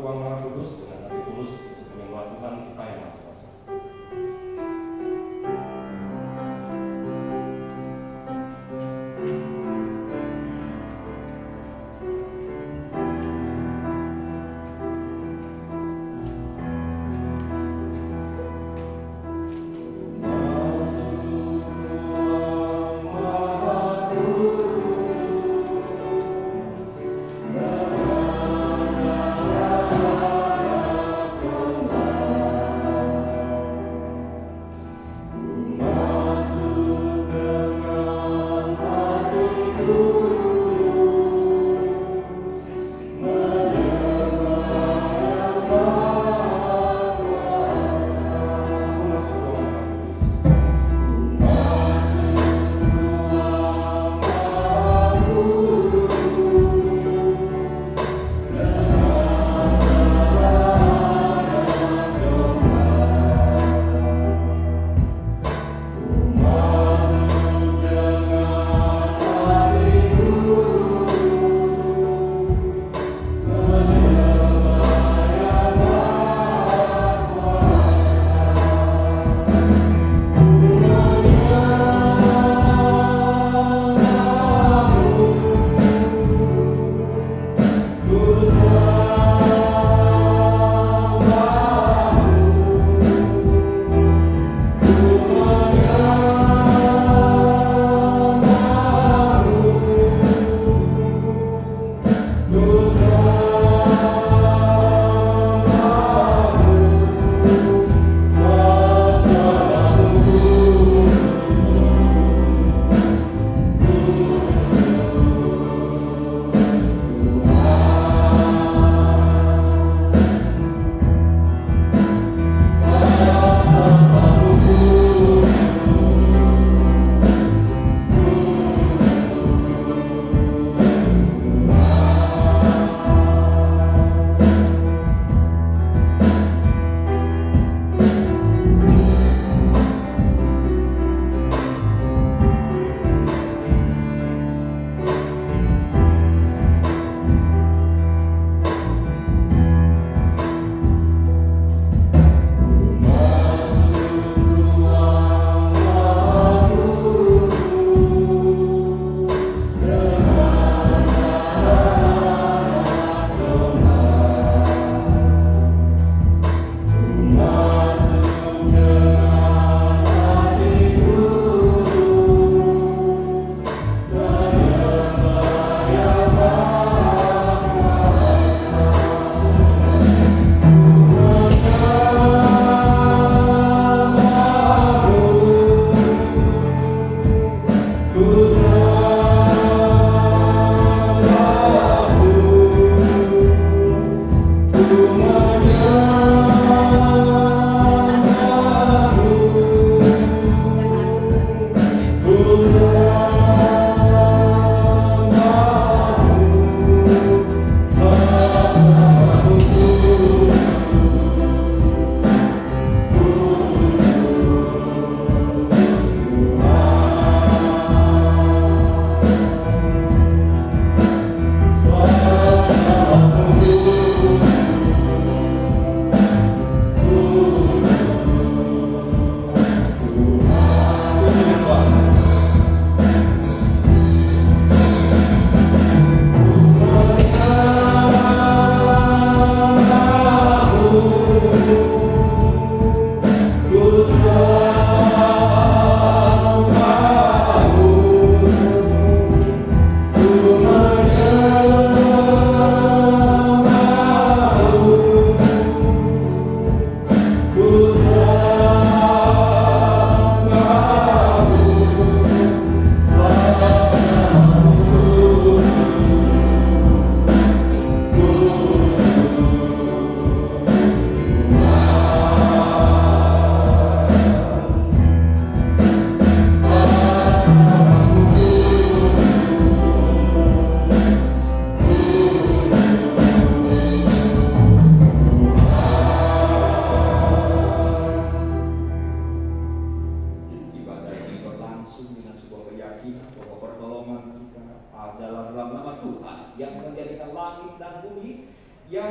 ruang Maha Kudus dengan hati tulus untuk menyembah Tuhan kita yang Maha Kuasa.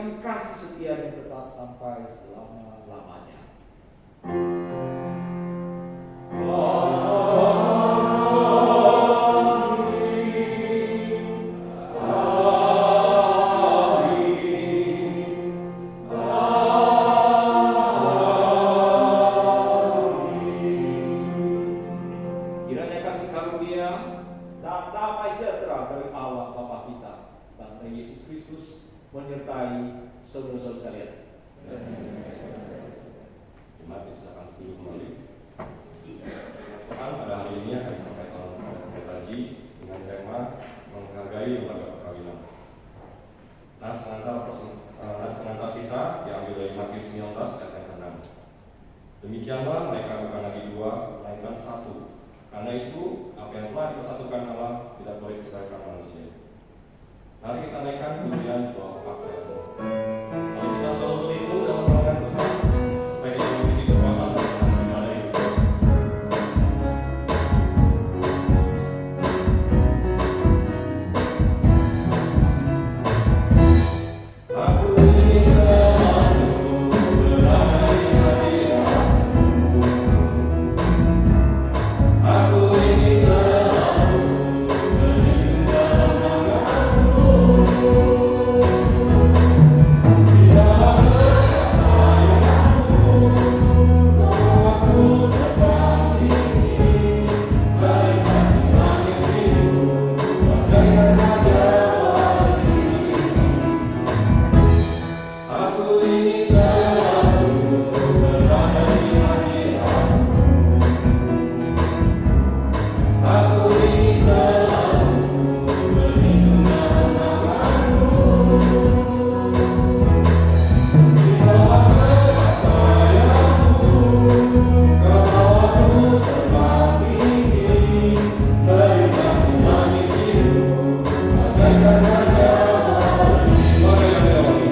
dengan kasih setia yang tetap sampai selama-lamanya. Kiranya kasih karunia dan damai sejahtera dari Allah Bapa kita dan dari Yesus Kristus menyertai saudara-saudara sekalian. Jemaat silakan duduk kembali. Tuhan pada hari ini akan disampaikan oleh Pendeta Haji dengan tema menghargai lembaga perkawinan. Nas pengantar kita diambil dari Matius 19 ayat yang ke-6. Demikianlah mereka bukan lagi dua, melainkan satu. Karena itu, apa yang telah dipersatukan Allah tidak boleh dipisahkan manusia. Mari kita naikkan pujian doa kepaksaan. Mari kita selalu berlindung dalam pertolongan Tuhan, supaya kita memiliki kekuatan dalam beribadah hidup. Aku ingin selalu berada di hadirat-Mu. Aku ingin selalu berlindung dalam naungan-Mu. Di dalam berkat sayang-Mu, Kau aku terbang tinggi, baik kasih langit biru, bagaikan raja wali. Aku ingin selalu berada di hadirat-Mu. Aku ingin selalu berlindung dalam naungan-Mu. Di bawah berkat sayang-Mu, Kau bawa aku terbang tinggi, baik kasih langit biru, bagaikan raja wali. Bagaikan raja wali.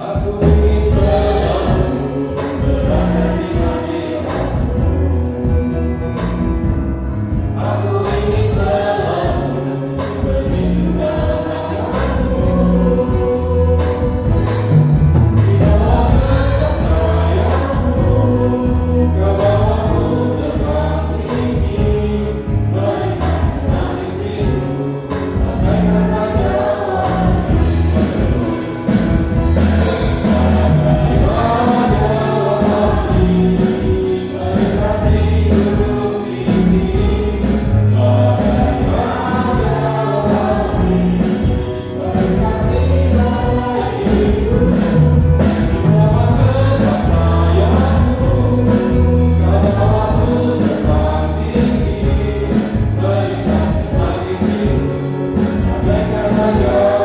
Aku ingin selalu berada di hadirat-Mu. Aku ingin selalu berlindung dalam naungan-Mu. Di dalam berkat sayang-Mu, Kau bawa aku terbang tinggi, baik kasih langit biru, bagaikan raja wali.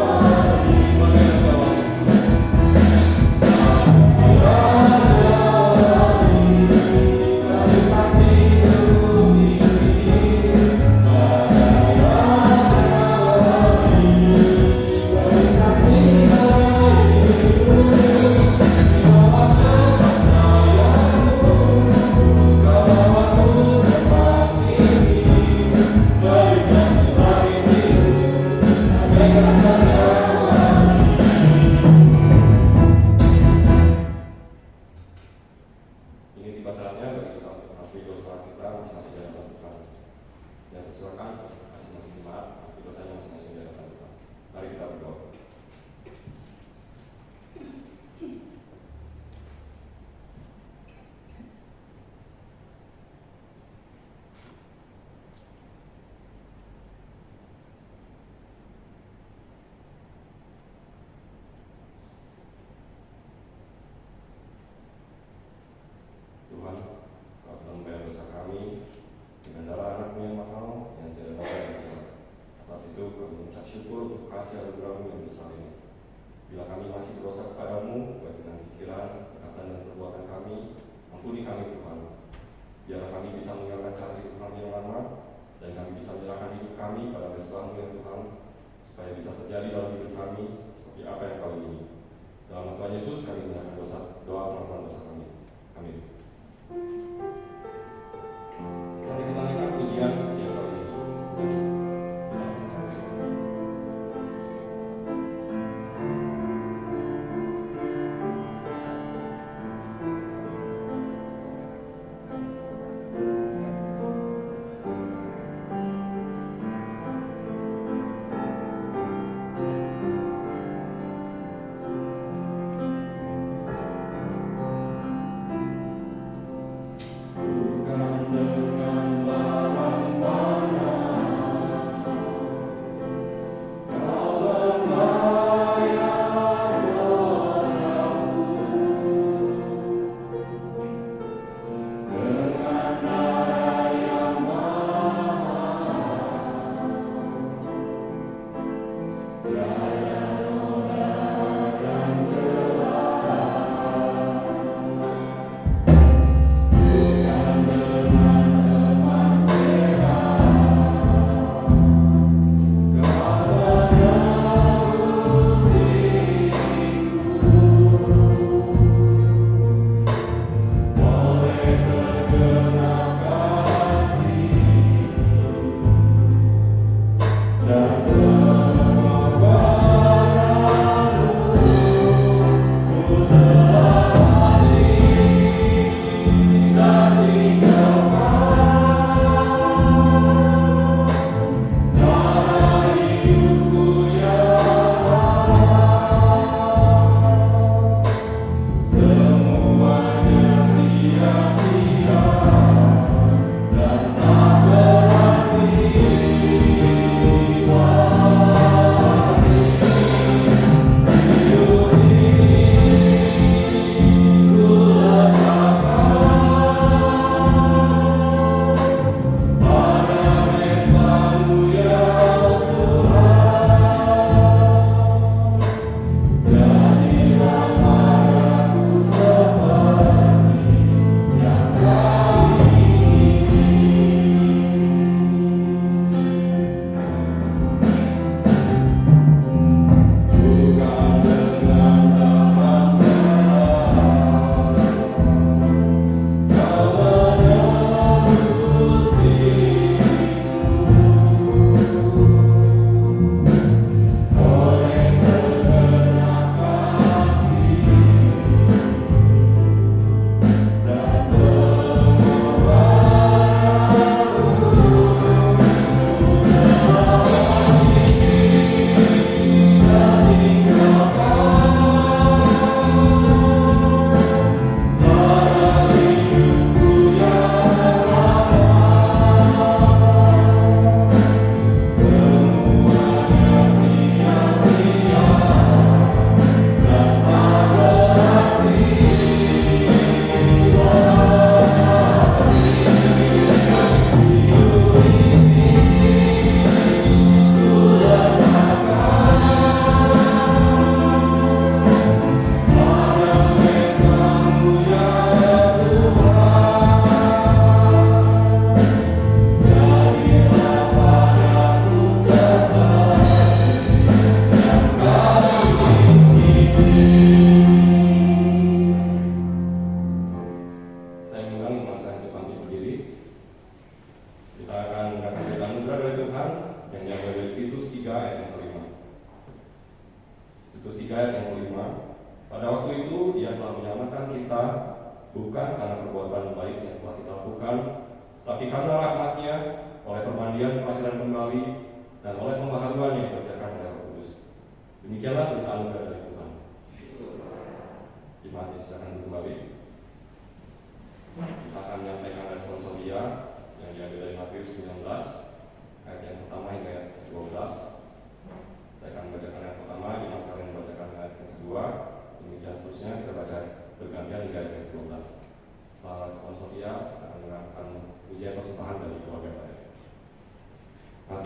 Ini tiba saatnya bagi kita untuk mengakui dosa kita masing-masing di hadapan Tuhan. Dan silakan masing-masing jemaat mengakui dosanya masing-masing di hadapan Tuhan. Mari kita berdoa. Yesus kami menyerahkan doa pengampunan dosa kami. Amin. Mari kita naikkan pujian seperti yang kali ini.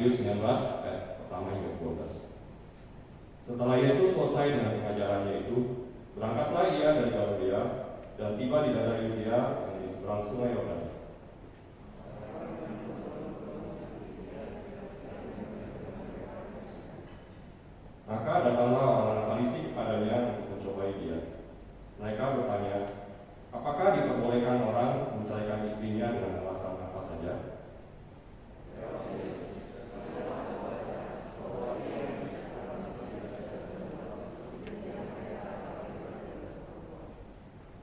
Matius 19 ayat pertama hingga 12. Setelah Yesus selesai dengan pengajarannya itu, berangkatlah ia dari Galilea dan tiba di daerah Yudea yang di seberang sungai Yordan. Maka datanglah orang-orang Farisi kepadanya untuk mencobai dia. Mereka bertanya, apakah diperbolehkan orang menceraikan istrinya dengan alasan apa saja?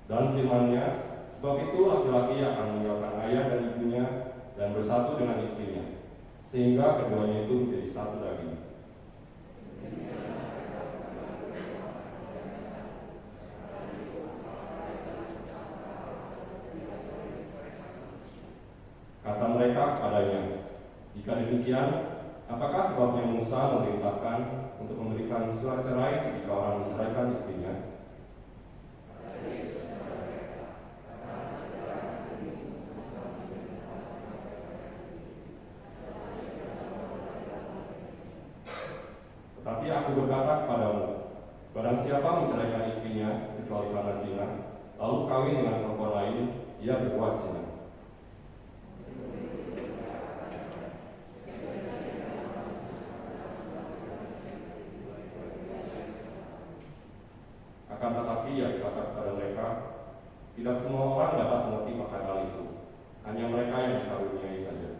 Dan firman-Nya, sebab itu laki-laki akan meninggalkan ayah dan ibunya dan bersatu dengan istrinya, sehingga keduanya itu menjadi satu daging. Kata mereka kepadanya, jika demikian, apakah sebabnya Musa memerintahkan untuk memberikan surat cerai jika orang menceraikan istrinya? Tetapi aku berkata kepadamu, barang siapa menceraikan istrinya kecuali karena zina, lalu kawin dengan perempuan lain, ia berbuat zina. Akan tetapi ia berkata kepada mereka, tidak semua orang dapat mengerti akan hal itu, hanya mereka yang dikaruniai saja.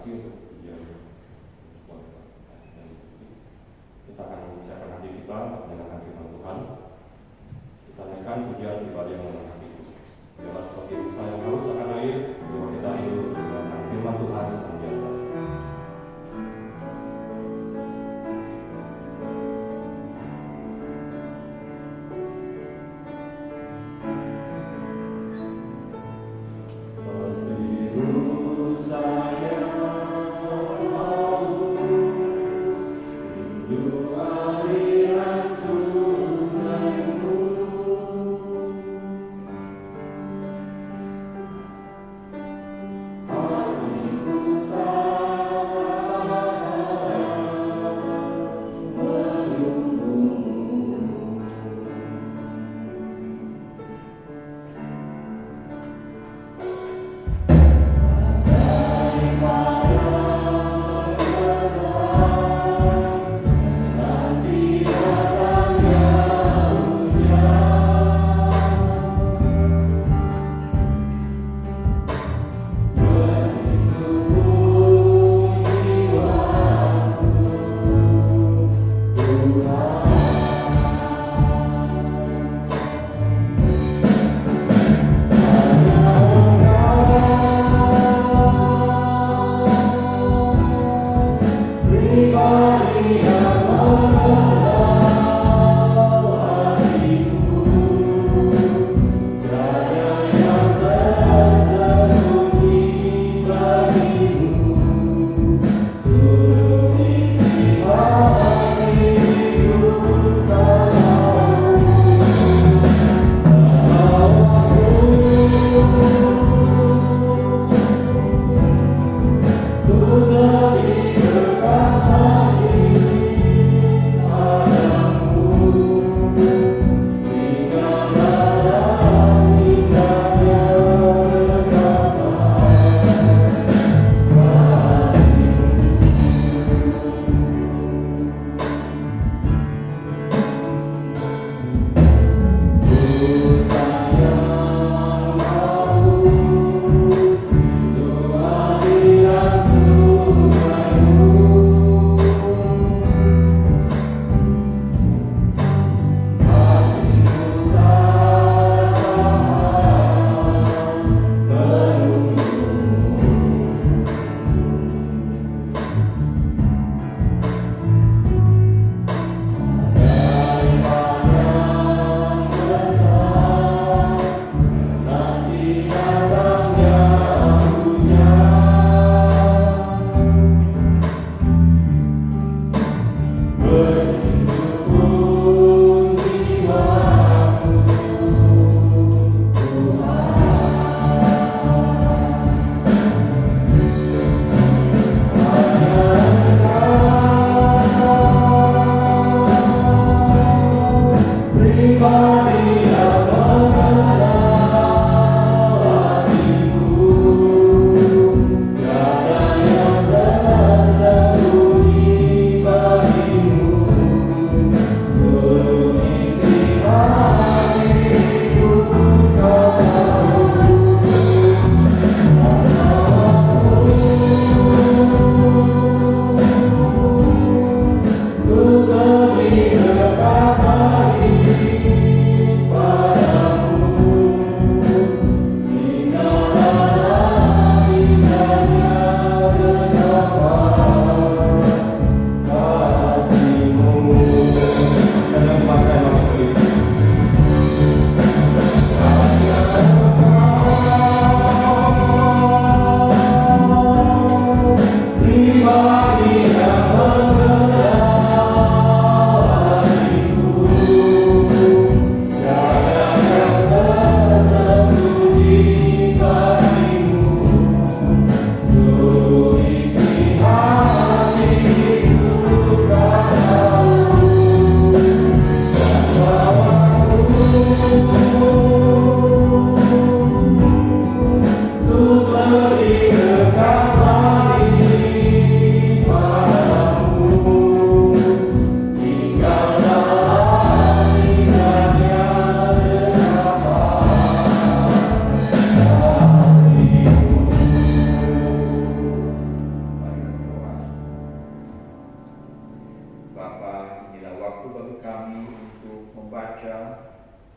kasih untuk dia. Kita akan menyiapkan hati kita untuk mendengarkan firman Tuhan. Kita naikkan pujian pribadi yang mengenang hati itu. Biarlah seperti rusa yang haus akan air, jiwa kita rindu mendengarkan firman Tuhan senantiasa. Aliran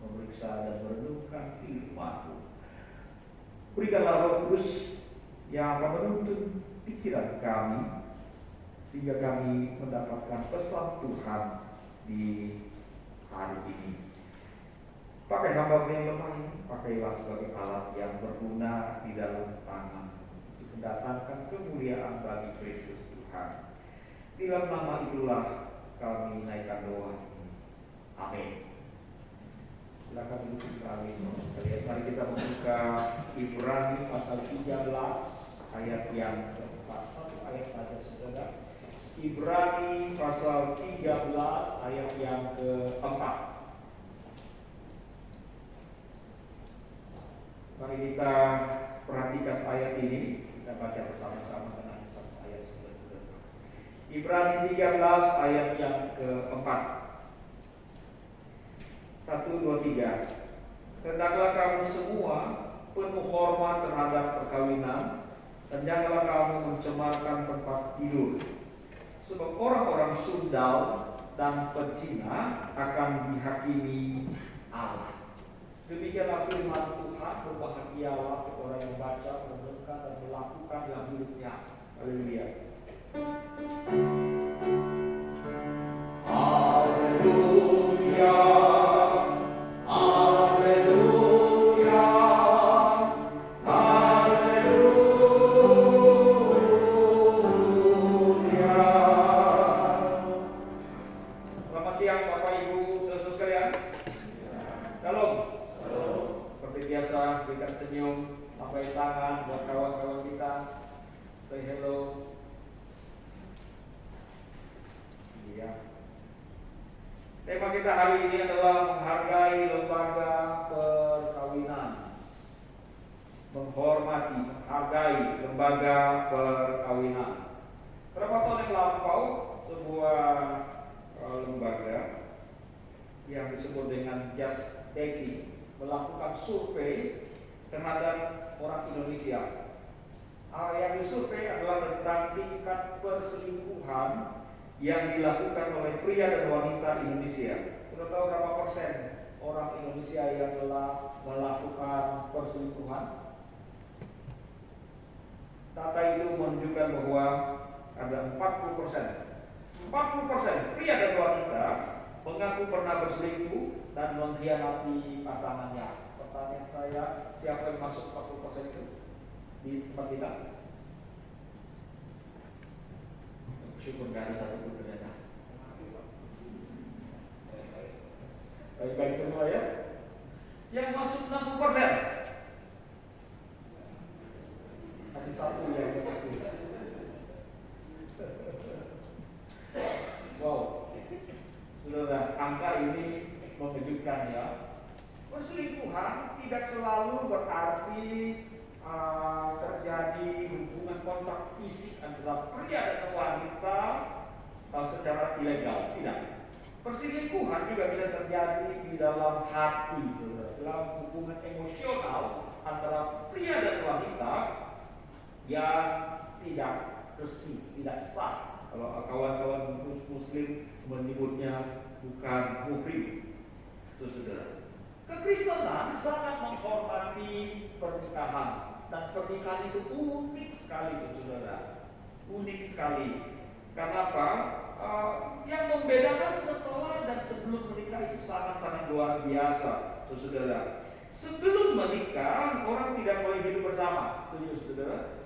memeriksa dan merenungkan firman-Mu. Berikanlah Roh Kudus yang akan menuntun pikiran kami, sehingga kami mendapatkan pesan Tuhan di hari ini. Pakai hamba yang lemah ini, pakailah sebagai alat yang berguna di dalam tangan untuk mendatangkan kemuliaan bagi Kristus Tuhan. Di dalam nama itulah kami naikkan doa ini. Amin. Silakan duduk kami. Mari kita membuka Ibrani pasal 13 ayat yang keempat. Satu ayat saja saudara. Ibrani pasal 13 ayat yang keempat. Mari kita perhatikan ayat ini. Kita baca bersama-sama dengan satu ayat saudara. Ibrani 13 ayat yang keempat. 1, 2, 3. Hendaklah kamu semua penuh hormat terhadap perkawinan, dan janganlah kamu mencemarkan tempat tidur. Sebab orang-orang sundal dan pezina akan dihakimi Allah. Demikianlah firman Tuhan. Berbahagialah orang yang baca, merenungkan dan melakukan dalam hidupnya. Haleluya. Haleluya. Senyum, pakai tangan buat kawan-kawan kita. Say hello. Iya. Tema kita hari ini adalah menghargai lembaga perkawinan. Menghormati, menghargai lembaga perkawinan. Berapa tahun yang lampau, sebuah lembaga yang disebut dengan Just Dating melakukan survei terhadap orang Indonesia. Yang disurvei adalah tentang tingkat perselingkuhan yang dilakukan oleh pria dan wanita Indonesia. Sudah tahu berapa persen orang Indonesia yang telah melakukan perselingkuhan? Data itu menunjukkan bahwa ada 40%. 40% pria dan wanita mengaku pernah berselingkuh dan mengkhianati pasangannya. Pertanyaan saya, siapa yang masuk 40% itu di tempat kita? Syukur gak ada satu pun ternyata. Baik-baik semua ya. Yang masuk 60%. Ada satu yang mengaku. Wow, saudara, angka ini mengejutkan ya. Perselingkuhan tidak selalu berarti terjadi hubungan kontak fisik antara pria dan wanita secara ilegal. Tidak. Perselingkuhan juga bisa terjadi di dalam hati, saudara. Dalam hubungan emosional antara pria dan wanita yang tidak resmi, tidak sah. Kalau kawan-kawan Muslim menyebutnya bukan muhrim, saudara. Kekristenan sangat menghormati pernikahan, dan pernikahan itu unik sekali, saudara. Unik sekali. Karena apa? Yang membedakan setelah dan sebelum menikah itu sangat-sangat luar biasa, saudara. Sebelum menikah orang tidak boleh hidup bersama, setuju, saudara?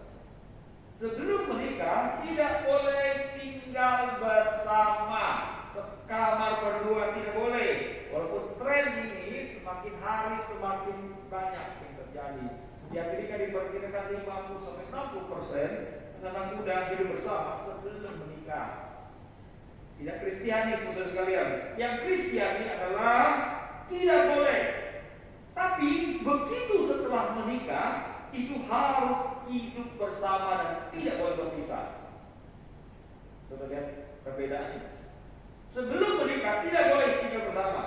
Sebelum menikah tidak boleh tinggal bersama, sekamar berdua tidak boleh. Walaupun tren ini semakin hari semakin banyak yang terjadi. Di Amerika diperkirakan 50-60% anak muda hidup bersama sebelum menikah. Tidak Kristiani, saudara sekalian. Yang Kristiani adalah tidak boleh. Tapi begitu setelah menikah itu harus hidup bersama dan tidak boleh berpisah. Saudara lihat perbedaannya. Sebelum menikah tidak boleh tinggal bersama.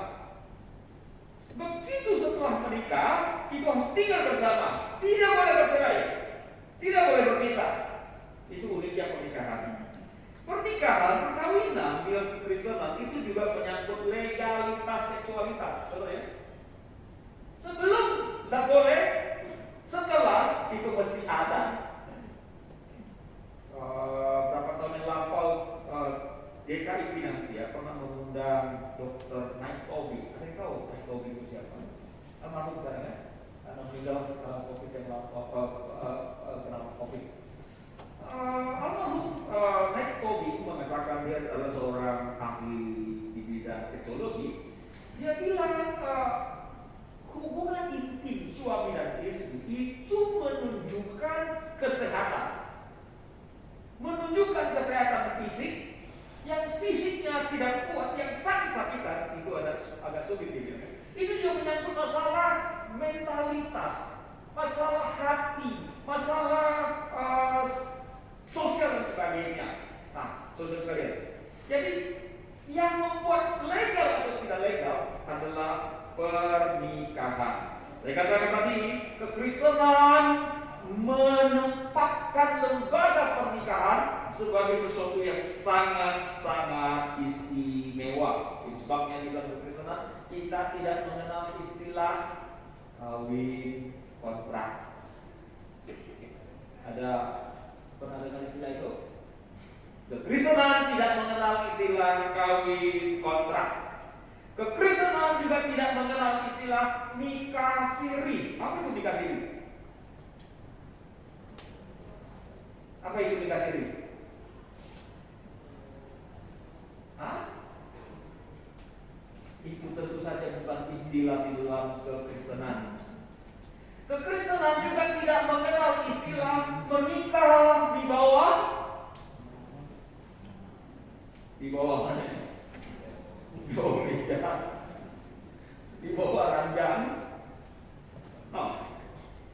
Begitu setelah menikah itu harus tinggal bersama, tidak boleh bercerai, tidak boleh berpisah. Itu uniknya pernikahan. Pernikahan, perkawinan di dalam Kekristenan itu juga menyangkut legalitas seksualitas, betul ya? sekarang ya, karena meninggal COVID yang kena COVID. Almarhum Mike Tobey mengatakan, dia adalah seorang ahli di bidang seksologi. Dia bilang hubungan intim suami dan istri itu menunjukkan kesehatan, fisik. Yang fisiknya tidak kuat, yang sakit-sakitan, itu agak sulit dia. Itu juga menyangkut masalah mentalitas, masalah hati, masalah sosial dan sebagainya. Nah, sosial sekalian. Jadi yang membuat legal atau tidak legal adalah pernikahan. Saya katakan tadi, kekristenan menempatkan lembaga pernikahan sebagai sesuatu yang sangat-sangat istimewa. Itu sebabnya di dalam kekristenan kita tidak mengenal istilah kawin kontrak. Pernah dengar istilah itu? Kekristenan tidak mengenal istilah kawin kontrak. Kekristenan juga tidak mengenal istilah nikah siri. Apa itu nikah siri? Apa itu nikah siri? Itu tentu saja bukan istilah di dalam kekristenan. Kekristenan juga tidak mengenal istilah menikah di bawah mana? Di bawah meja, di bawah ranjang.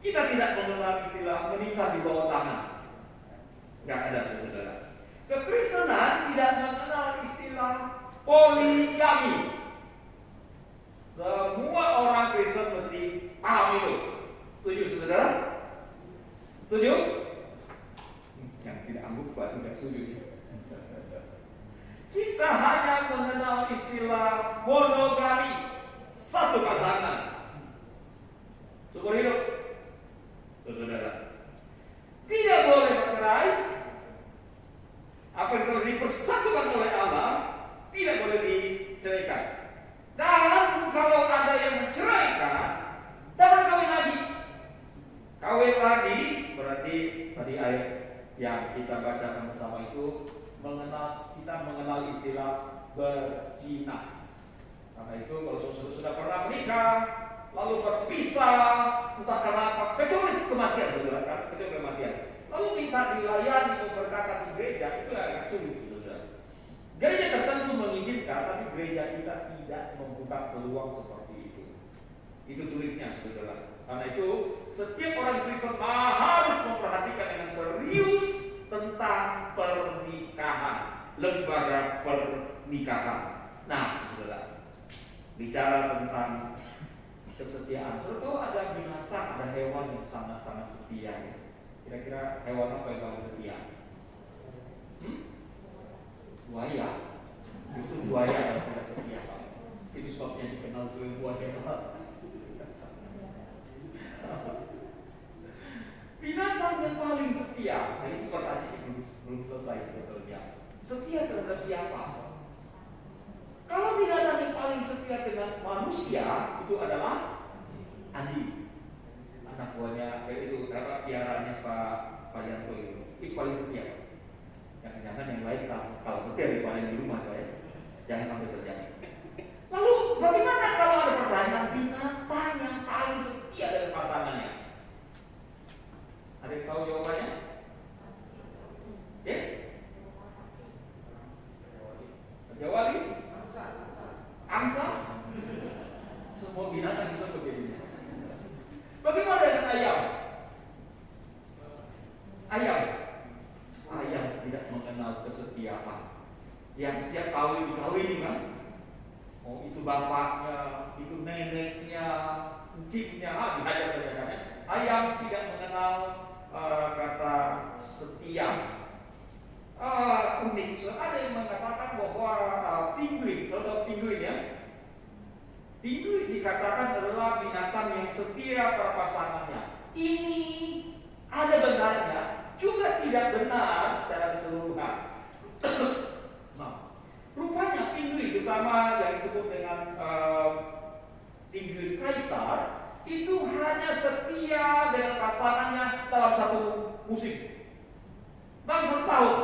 Kita tidak mengenal istilah menikah di bawah tangan. Nggak ada, saudara. Kekristenan tidak mengenal istilah poligami. Semua orang Kristen mesti paham itu. Setuju, saudara? Setuju? Yang tidak angguk berarti tidak setuju. Kita hanya mengenal istilah monogami, satu pasangan, seumur hidup. Saudara, tidak boleh bercerai. Apa yang telah dipersatukan oleh Allah tidak boleh diceraikan. Dan kalau ada yang menceraikan, jangan kawin lagi. Kawin lagi berarti tadi ayat yang kita bacakan bersama itu kita mengenal istilah berzina. Karena itu kalau saudara sudah pernah menikah lalu berpisah entah karena apa, kecuali kematian, saudara, kecuali kematian, lalu minta dilayani memberkati di gereja, itu agak sulit, saudara. Gereja tertentu mengizinkan, tapi gereja kita tidak membuka peluang seperti itu. Itu sulitnya, saudara. Karena itu setiap orang Kristen harus memperhatikan dengan serius tentang pernikahan, lembaga pernikahan. Nah, saudara, bicara tentang kesetiaan, tentu ada binatang, ada hewan yang sangat-sangat setia. Kira-kira hewan apa yang paling setia? Buaya. Justru buaya yang tidak setia, Pak. Itu sebabnya dikenal sebagai buaya. Binatang yang paling setia, nah itu pertanyaan belum selesai sebetulnya. Setia terhadap siapa? Kalau binatang yang paling setia dengan manusia itu adalah anjing. Anak buahnya itu piaranya Pak Yanto itu paling setia. Jangan-jangan yang lain kalau setia di rumah, Pak ya. Jangan sampai terjadi. Lalu bagaimana kalau ada pertanyaan binatang yang paling setia dari pasangannya? Ada yang tahu jawabannya? Ya? Jawab ini? Angsa? Semua binatang bisa begini. Bagaimana dengan ayam? Ayam tidak mengenal kesetiaan. Yang siap kawin dikawini kan? Oh, itu bapaknya, itu neneknya, enciknya, dihajar saja. Ayam tidak mengenal kata setia. Unik. Ada yang mengatakan bahwa pinguin, kalau pinguin ya, pinguin dikatakan adalah binatang yang setia pada pasangannya. Ini ada benarnya, juga tidak benar secara keseluruhan. Nah, rupanya pinguin, terutama yang disebut dengan pinguin kaisar, itu hanya setia dengan pasangannya dalam satu musim, dalam 1 tahun.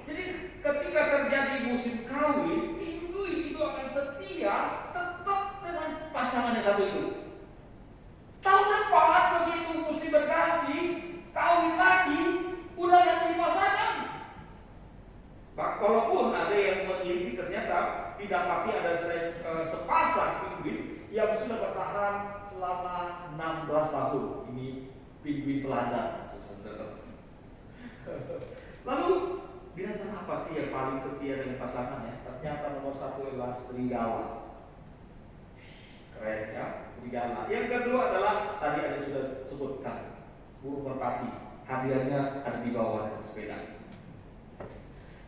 Jadi ketika terjadi musim kawin, minggu itu akan setia tetap dengan pasangan yang satu itu. Tahun depan begitu musim berganti, kawin lagi, udah ganti pasangan. Walaupun ada yang meneliti ternyata didapati ada sepasang pinguin yang sudah bertahan selama 16 tahun. Ini pinguin teladan. Lalu binatang apa sih yang paling setia dengan pasangannya? Ternyata nomor 1 adalah serigala. Keren ya, serigala. Yang kedua adalah tadi ada sudah sebutkan burung merpati. Hadiahnya ada di bawah sepeda.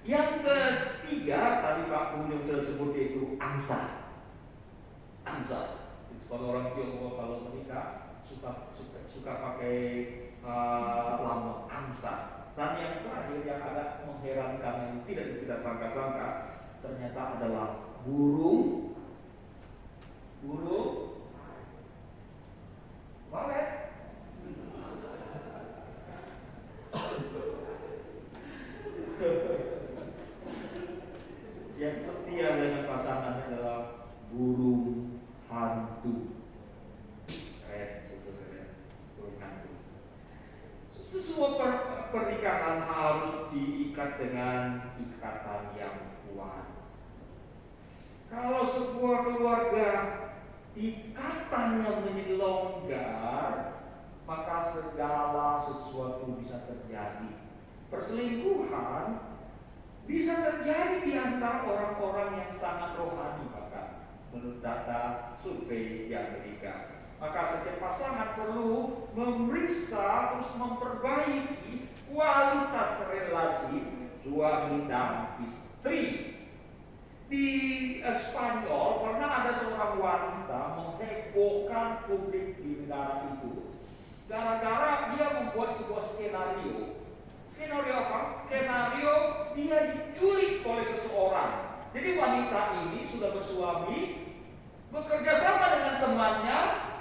Yang ketiga tadi Pak Bung sudah sebut yaitu angsa. Angsa. Kalau orang Tionghoa kalau menikah suka pakai lambang angsa. Dan yang terakhir yang agak mengherankan yang tidak sangka-sangka ternyata adalah burung walet. Yang setia dengan pasangannya adalah burung hantu. Burung hantu. Semua pernikahan harus diikat dengan ikatan yang kuat. Kalau sebuah keluarga ikatannya menjadi longgar, maka segala sesuatu bisa terjadi. Perselingkuhan bisa terjadi di antara orang-orang yang sangat rohani, bahkan menurut data survei di Amerika. Maka setiap pasangan perlu memeriksa terus memperbaiki kualitas relasi suami dan istri. Di Spanyol pernah ada seorang wanita menghebohkan publik di negara itu gara-gara dia membuat sebuah skenario. Skenario apa? Skenario dia diculik oleh seseorang. Jadi wanita ini sudah bersuami, bekerja sama dengan temannya,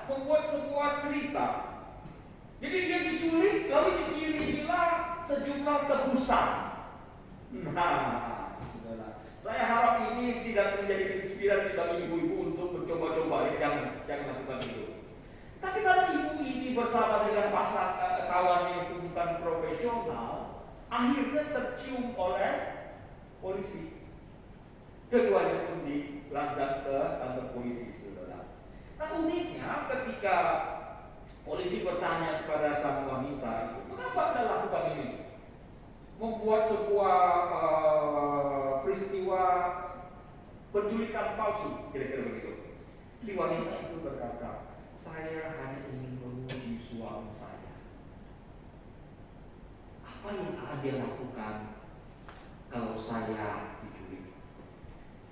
membuat sebuah cerita. Jadi dia diculik, lalu dikirimilah sejumlah tebusan. Nah, saya harap ini tidak menjadi inspirasi bagi ibu-ibu untuk mencoba-coba, jangan lakukan itu. Tapi kalau ibu ini bersama dengan kawannya itu bukan profesional, akhirnya tercium oleh polisi. Keduanya pun dilandang ke kantor polisi, saudara. Nah uniknya ketika polisi bertanya kepada sang wanita itu, mengapa Anda lakukan ini? Membuat sebuah peristiwa penculikan palsu, kira-kira begitu. Si wanita itu berkata, saya hanya ingin menguji suami saya. Apa yang akan dia lakukan kalau saya diculik?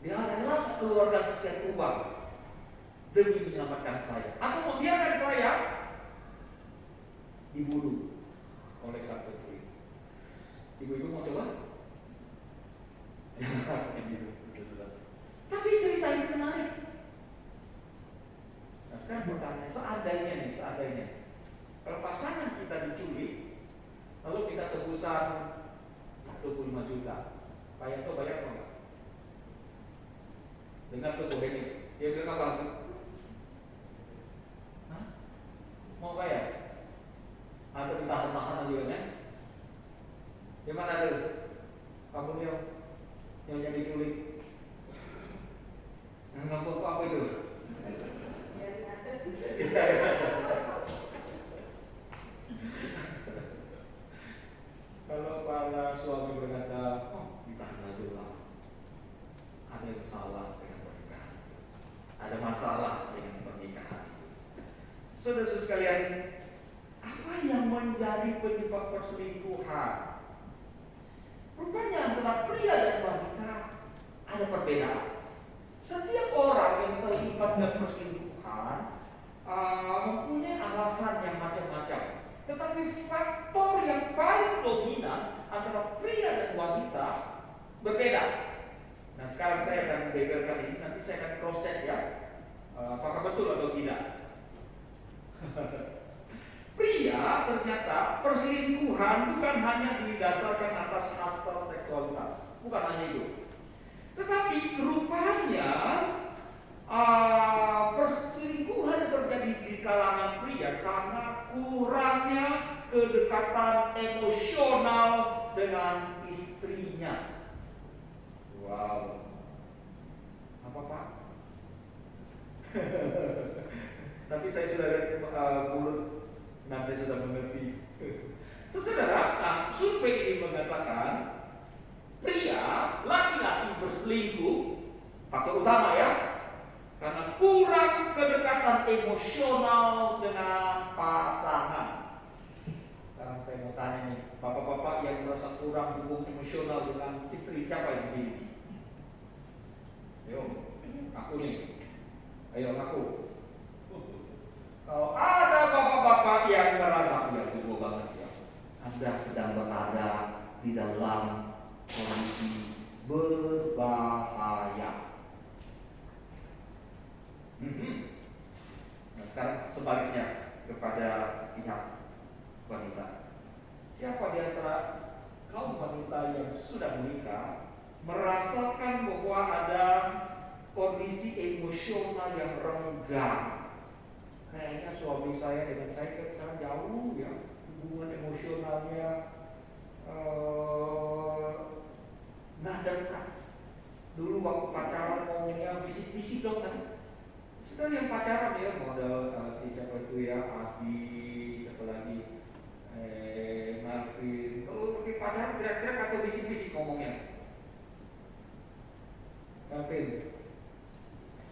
Dia rela keluarkan sekian uang demi menyelamatkan saya, atau membiarkan saya dibunuh oleh sang penculik. Ibu-ibu mau coba? Tapi cerita ini menarik. Nah sekarang pertanyaan, seandainya kalau pasangan kita diculik, lalu kita tebusan 25 juta, Pak Yanto bayar apa enggak? Dengan tubuh ini, dia bilang apa? Hah? Mau bayar? Atau ditahan-tahan aja kan? Gimana tuh? Kamu yang jadi culik? Nggak apa itu? Kalau para suami berkata, oh ditahan aja lah, ada yang salah dengan pernikahan, ada masalah dengan pernikahan. Saudara-saudara sekalian, apa yang menjadi penyebab perselingkuhan? Rupanya antara pria dan wanita ada perbedaan. Setiap orang yang terlibat dengan perselingkuhan mempunyai alasan yang macam-macam. Tetapi faktor yang paling dominan antara pria dan wanita berbeda. Nah sekarang saya akan beberkan ini, nanti saya akan cross check ya, apakah betul atau tidak. Pria ternyata perselingkuhan bukan hanya didasarkan atas hasrat seksualitas, bukan hanya itu. Tetapi rupanya perselingkuhan yang terjadi di kalangan pria karena kurangnya kedekatan emosional dengan istrinya. Wow, apa Pak? Tapi saya sudah lihat mulut, nah saya sudah mengerti. Saudara, survei ini mengatakan pria, laki-laki berselingkuh, faktor utama ya, karena kurang kedekatan emosional dengan pasangan. Sekarang saya mau tanya nih, bapak-bapak yang merasa kurang hubungan emosional dengan istri, siapa yang di sini? Ayo, aku nih. Ayo aku. Kalau ada bapak-bapak yang merasa gue banget ya, Anda sedang berada di dalam kondisi berbahaya. Nah, sekarang sebaliknya kepada pihak wanita. Siapa di antara kaum wanita yang sudah menikah merasakan bahwa ada kondisi emosional yang renggang? Kayaknya suami saya dengan saya sekarang jauh ya, hubungan emosionalnya nggak dekat. Dulu waktu pacaran ngomongnya bisik-bisik dong kan. Sudah yang pacaran ya model si siapa itu ya, Abi, siapa lagi, Marvin. Kalau pergi pacaran teriak-teriak atau bisik-bisik ngomongnya? Marvin,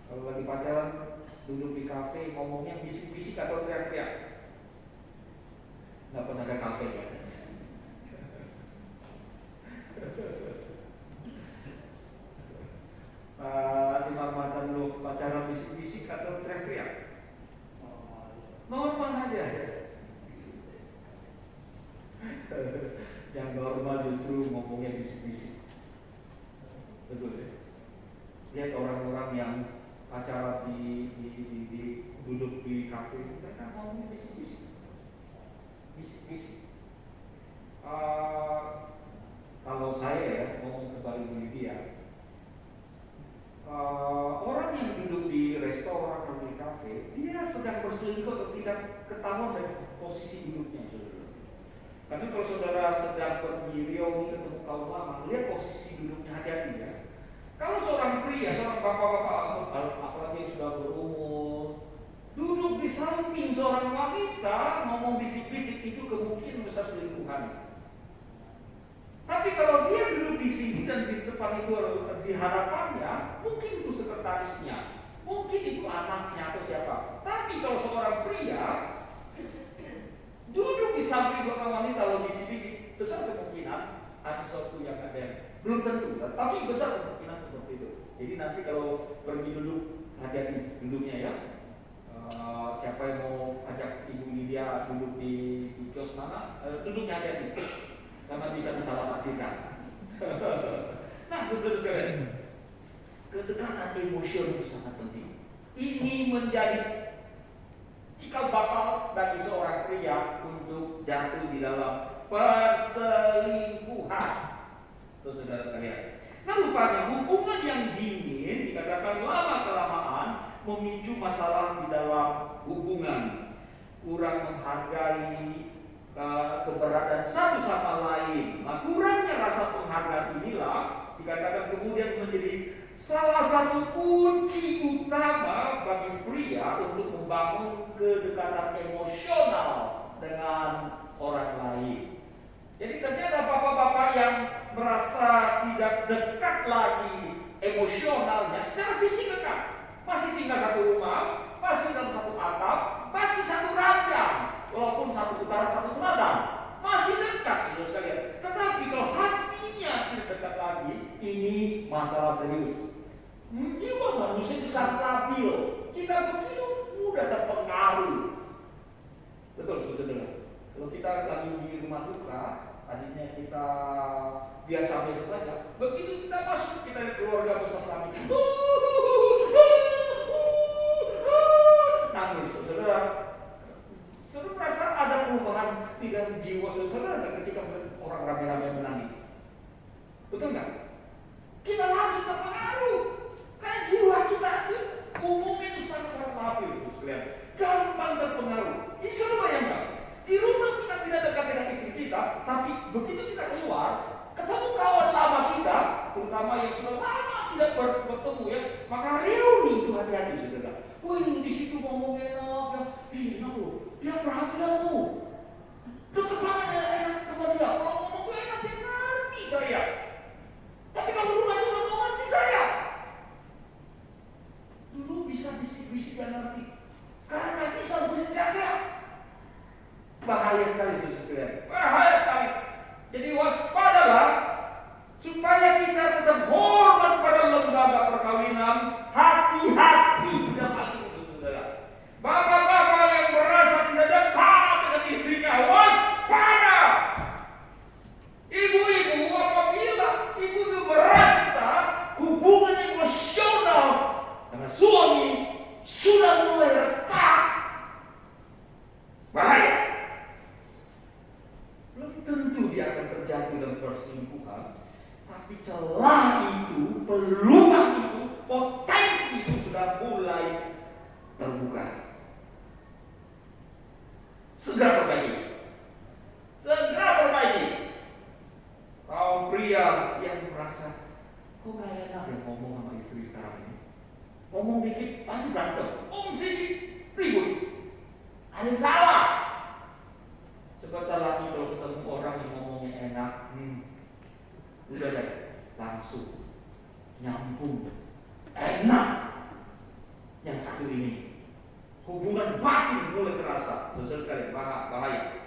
kalau lagi pacaran duduk di kafe ngomongnya bisik-bisik atau teriak-teriak? Nggak pernah ada kafe ya. Si Marmata dulu pacaran bisik-bisik atau teriak-teriak? Normal aja. Yang normal justru ngomongnya bisik-bisik. Betul ya? Lihat orang-orang yang pacaran di duduk di kafe, mereka ngomongnya bisik-bisik. Bisik-bisik. Kalau saya ya ngomong kembali Bu Lydia, orang yang duduk di restoran atau di kafe, dia sedang berselingkuh atau tidak ketahuan dari posisi duduknya, saudara. Tapi kalau saudara sedang pergi reuni ketemu kaum lama, lihat posisi duduknya, hati-hati ya. Kalau seorang pria, seorang bapak-bapak, apalagi yang sudah berumur, duduk di samping seorang wanita ngomong bisik-bisik, itu kemungkinan besar selingkuhan. Tapi kalau dia duduk di sini dan di depan itu di hadapannya, mungkin itu sekretarisnya, mungkin itu anaknya atau siapa. Tapi kalau seorang pria duduk di samping seorang wanita lalu bisik-bisik, besar kemungkinan ada sesuatu yang ada. Belum tentu, tapi besar kemungkinan seperti itu. Jadi nanti kalau pergi duduk, hati-hati duduknya ya. Siapa yang mau ajak Ibu Lydia duduk di kios mana, duduknya hati-hati. Karena bisa disalah tafsirkan. Nah, saudara-saudara, kedekatan emosional itu sangat penting. Ini menjadi cikal bakal bagi seorang pria untuk jatuh di dalam perselingkuhan. Saudara sekalian. Nah, rupanya hubungan yang dingin dikatakan lama-kelamaan memicu masalah di dalam hubungan, kurang menghargai keberadaan satu sama lain. Nah, kurangnya rasa penghargaan inilah dikatakan kemudian menjadi salah satu kunci utama bagi pria untuk membangun kedekatan emosional dengan orang lain. Jadi ternyata bapak-bapak yang merasa tidak dekat lagi emosionalnya, secara fisik dekat, masih tinggal satu rumah, masih dalam satu atap, masih satu ranjang. Walaupun satu utara satu selatan, masih dekat saudara sekalian. Tetapi kalau hatinya tidak dekat lagi, ini masalah serius. Jiwa manusia itu sangat labil. Kita begitu mudah terpengaruh. Betul saudara. Kalau kita lagi di rumah duka, tadinya kita biasa-biasa saja. Begitu kita masuk, kita keluarga besar kami, nangis saudara. orang ramai-ramai menangis? Betul nggak? Kita langsung terpengaruh. Karena jiwa kita itu umumnya itu sangat labil, sekalian. Gampang terpengaruh. Ini coba bayangkan, di rumah kita tidak dekat dengan istri kita, tapi begitu kita keluar, ketemu kawan lama kita, terutama yang sudah lama tidak bertemu ya, maka reuni itu hati-hati saudara. Wih, di situ ngomong enak ya, enak loh, dia perhatianmu. Dekat banget ya enak sama dia. Kalau ngomong tuh enak, dia ngerti saya. Tapi kalau rumah itu nggak ngerti saya. Dulu bisa bisik-bisik dan ngerti. Sekarang nggak bisa, mesti teriak-teriak. Bahaya sekali saudara. Bahaya sekali. Jadi waspadalah supaya kita tetap hormat pada lembaga perkawinan. Hati-hati dalam hal ini saudara. Bapak-bapak yang merasa tidak dekat dengan istrinya, waspada. Ibu-ibu apabila ibu-ibu merasa hubungan emosional dengan suami sudah mulai retak, bahaya. Belum tentu dia akan terjatuh dalam perselingkuhan, tapi celah itu, peluang itu, potensi itu sudah mulai terbuka. Segera perbaiki. Segera perbaiki. Kaum pria yang merasa kok gak enak ya ngomong sama istri sekarang ini. Ngomong dikit pasti berantem. Ngomong sedikit ribut. Ada yang salah. Sebentar lagi kalau ketemu orang yang ngomongnya enak, udah deh, langsung nyambung, enak. Yang satu ini hubungan batin mulai terasa. Dosa sekali, bahaya.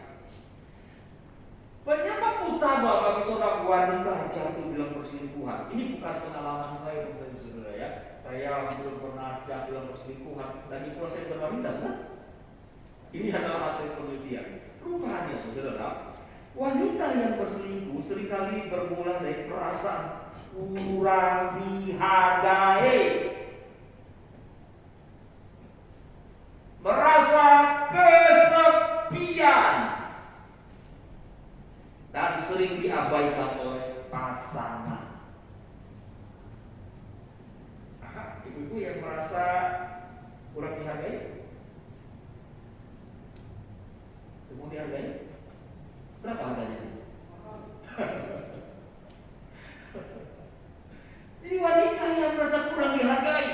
Penyebab utama bagi seorang wanita jatuh dalam perselingkuhan, ini bukan pengalaman saya saudara ya. Saya belum pernah jatuh dalam perselingkuhan, lagi pula saya berwanita, kan? Ini adalah hasil penelitian. Rupanya saudara, wanita yang berselingkuh seringkali bermula dari perasaan kurang dihargai, merasa kesepian, dan sering diabaikan oleh pasangan. Ibu-ibu yang merasa kurang dihargai, semua dihargai. Berapa harganya? Jadi wanita yang merasa kurang dihargai,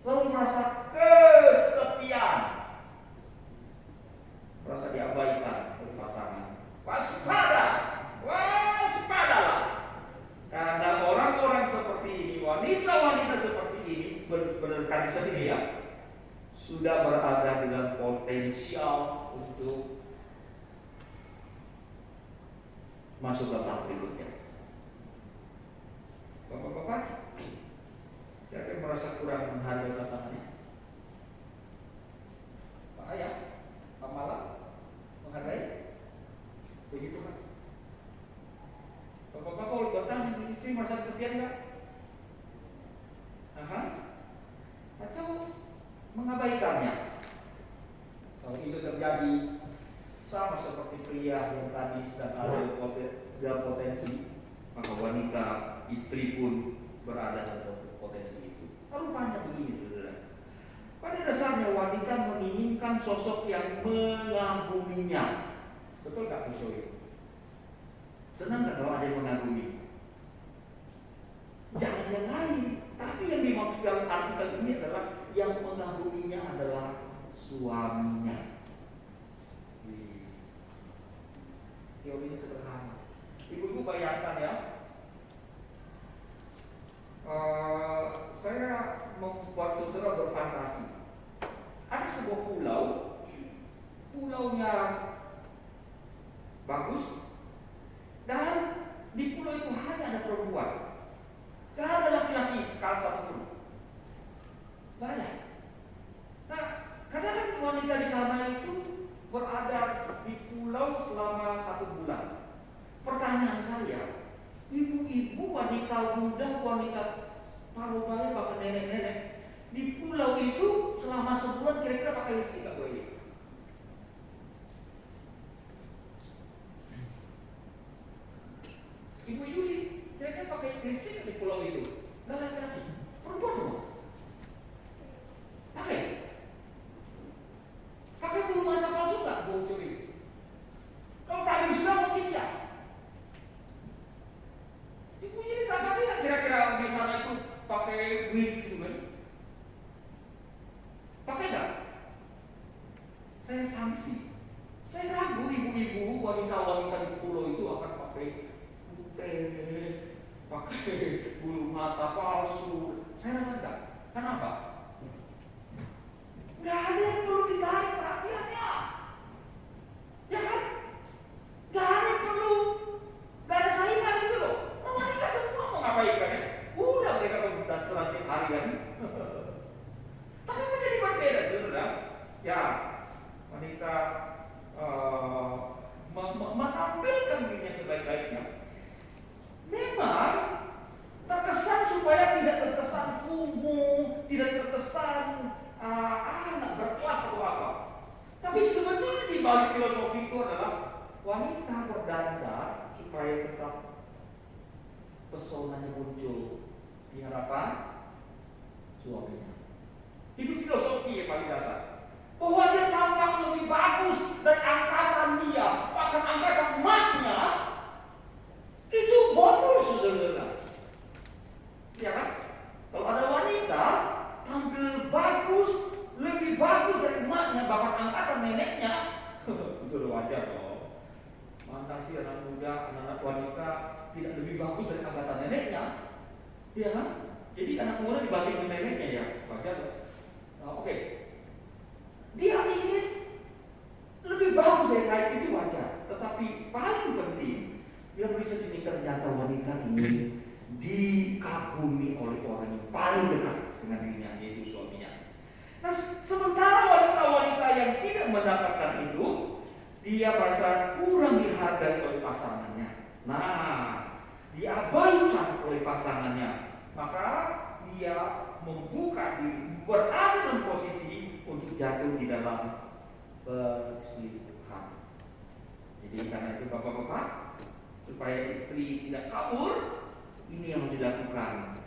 lalu merasa kesepian, merasa diabaikan oleh pasangan. Waspadalah. Karena orang-orang seperti ini, wanita-wanita seperti ini, benar-benar sendiri ya, sudah berada dengan potensial untuk masuk ke tahap berikutnya. Bapak-bapak, siapa yang merasa kurang menghargai pasangannya? Pak Ayah, Pak Mala, menghargai? Begitu kan? Bapak-bapak kalau bertanya, istri merasa kesepian enggak? Atau mengabaikannya? Kalau itu terjadi, sama seperti pria yang tadi sedang ada potensi, maka wanita, istri pun berada dalam potensi itu. Rupanya begini saudara. Pada dasarnya wanita menginginkan sosok yang mengaguminya. Betul tak Bu Soyo? Senang tak kalau ada yang mengagumi? Jangan yang lain, tapi yang dimaksud dalam artikel ini adalah yang mengaguminya adalah suaminya. Teorinya sederhana. Ibu-ibu bayangkan ya, saya membuat saudara berfantasi. Ada sebuah pulaunya bagus, dan di pulau itu hanya ada perempuan, gak ada laki-laki sekali satu pun, gak ada. Nah, katakan wanita di sana itu berada di pulau selama 1 bulan. Pertanyaan saya, ibu-ibu, wanita muda, wanita paruh baya, bahkan nenek-nenek di pulau itu selama sebulan kira-kira pakai listrik gak boleh? Ibu Yuli, mereka pakai listrik di pulau itu. Nggak laki-laki, perempuan semua. Pakai bulu mata palsu nggak, Bu Yuli? Kalau tabir sudah mungkin ya. Ibu Yuli tak pakai nggak kira-kira di sana itu pakai wig gitu kan? Pakai nggak? Saya sanksi. Saya ragu ibu-ibu, wanita-wanita di pulau itu akan pakai putih, pakai bulu mata palsu. Saya rasa enggak. Kenapa? Enggak ada yang perlu ditarik perhatiannya. Ya kan? Enggak ada yang perlu. Enggak ada saingan gitu loh. Mereka semua mau ngapain kan ya? Udah mereka udah setiap hari kan. Tapi menjadi berbeda saudara. Ya, wanita menampilkan dirinya sebaik-baiknya. Memang terkesan supaya tidak terkesan kumuh, tidak terkesan anak berkelas atau apa. Tapi sebetulnya di balik filosofi itu adalah wanita berdandan supaya tetap pesonanya muncul di hadapan suaminya. Itu filosofi yang paling dasar. Bahwa dia tampak lebih bagus dari angkatan dia, bahkan angkatan emaknya. Itu bonus saudara. Ya kan? Kalau ada wanita tampil bagus, lebih bagus dari emaknya, bahkan angkatan neneknya, itu udah wajar dong. Mana sih anak muda, anak wanita tidak lebih bagus dari angkatan neneknya? Ya kan? Jadi anak muda dibanding neneknya ya wajar. Oke. Dia ingin lebih bagus dari lain, itu wajar. Tetapi paling penting, dia bisa ini ternyata wanita ini dikagumi oleh orang yang paling dekat dengan dirinya, yaitu suaminya. Nah, sementara wanita-wanita yang tidak mendapatkan itu, dia merasa kurang dihargai oleh pasangannya. Nah, diabaikan oleh pasangannya, maka dia membuka diri, berada dalam posisi untuk jatuh di dalam perselingkuhan. Jadi karena itu bapak-bapak, supaya istri tidak kabur, ini yang harus dilakukan.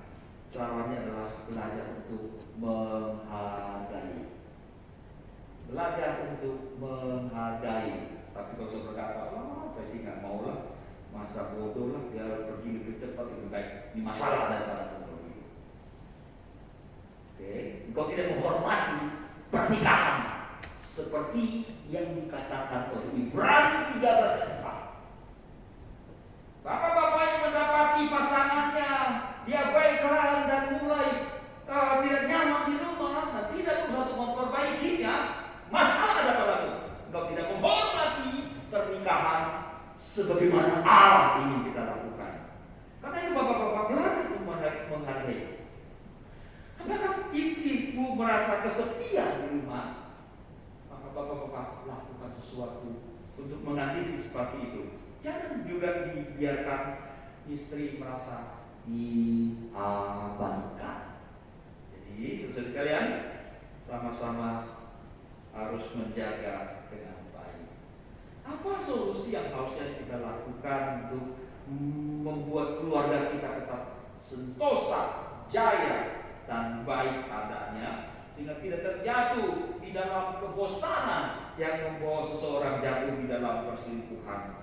Caranya adalah belajar untuk menghargai. Belajar untuk menghargai. Tapi kalau saya berkata, saya sih nggak mau lah, masa bodoh lah, biar pergi lebih cepat lebih baik. Ini masalah daripada pergi. Oke, engkau tidak menghormati pernikahan seperti yang dikatakan oleh Ibrani 13:4. Bapak-bapak yang mendapati pasangannya diabaikan dan mulai tidak nyaman di rumah dan tidak berusaha memperbaikinya, masalah ada padamu. Engkau tidak menghormati pernikahan sebagaimana Allah ingin kita lakukan. Karena itu bapak-bapak belajar untuk menghargai. Apakah ibu merasa kesepian di rumah? Maka bapak-bapak lakukan sesuatu untuk mengantisipasi itu. Jangan juga dibiarkan istri merasa diabaikan. Jadi, saudara sekalian, sama-sama harus menjaga dengan baik. Apa solusi yang harusnya kita lakukan untuk membuat keluarga kita tetap sentosa, jaya, dan baik adanya, sehingga tidak terjatuh di dalam kebosanan yang membawa seseorang jatuh di dalam perselingkuhan?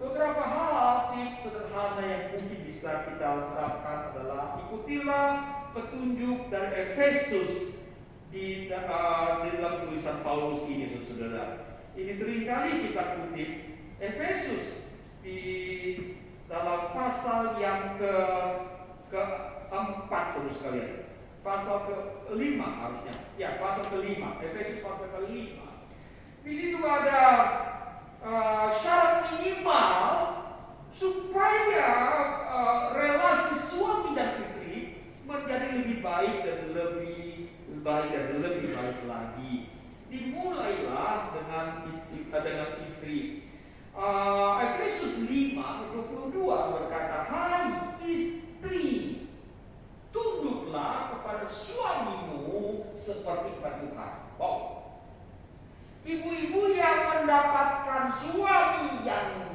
Beberapa hal tips sederhana yang mungkin bisa kita terapkan adalah ikutilah petunjuk dari Efesus di dalam tulisan Paulus ini, saudara. Ini seringkali kita kutip Efesus di dalam pasal yang keempat, saudara sekalian. Pasal ke-5 harusnya. Ya, pasal ke-5. Efesus pasal ke-5. Di situ ada syarat minimal supaya relasi suami dan istri menjadi lebih baik dan lebih baik lagi. Dimulailah dengan istri. Efesus 5:22 berkata, "Hai istri, tunduklah kepada suamimu seperti kepada Tuhan." Ibu-ibu yang mendapatkan suami yang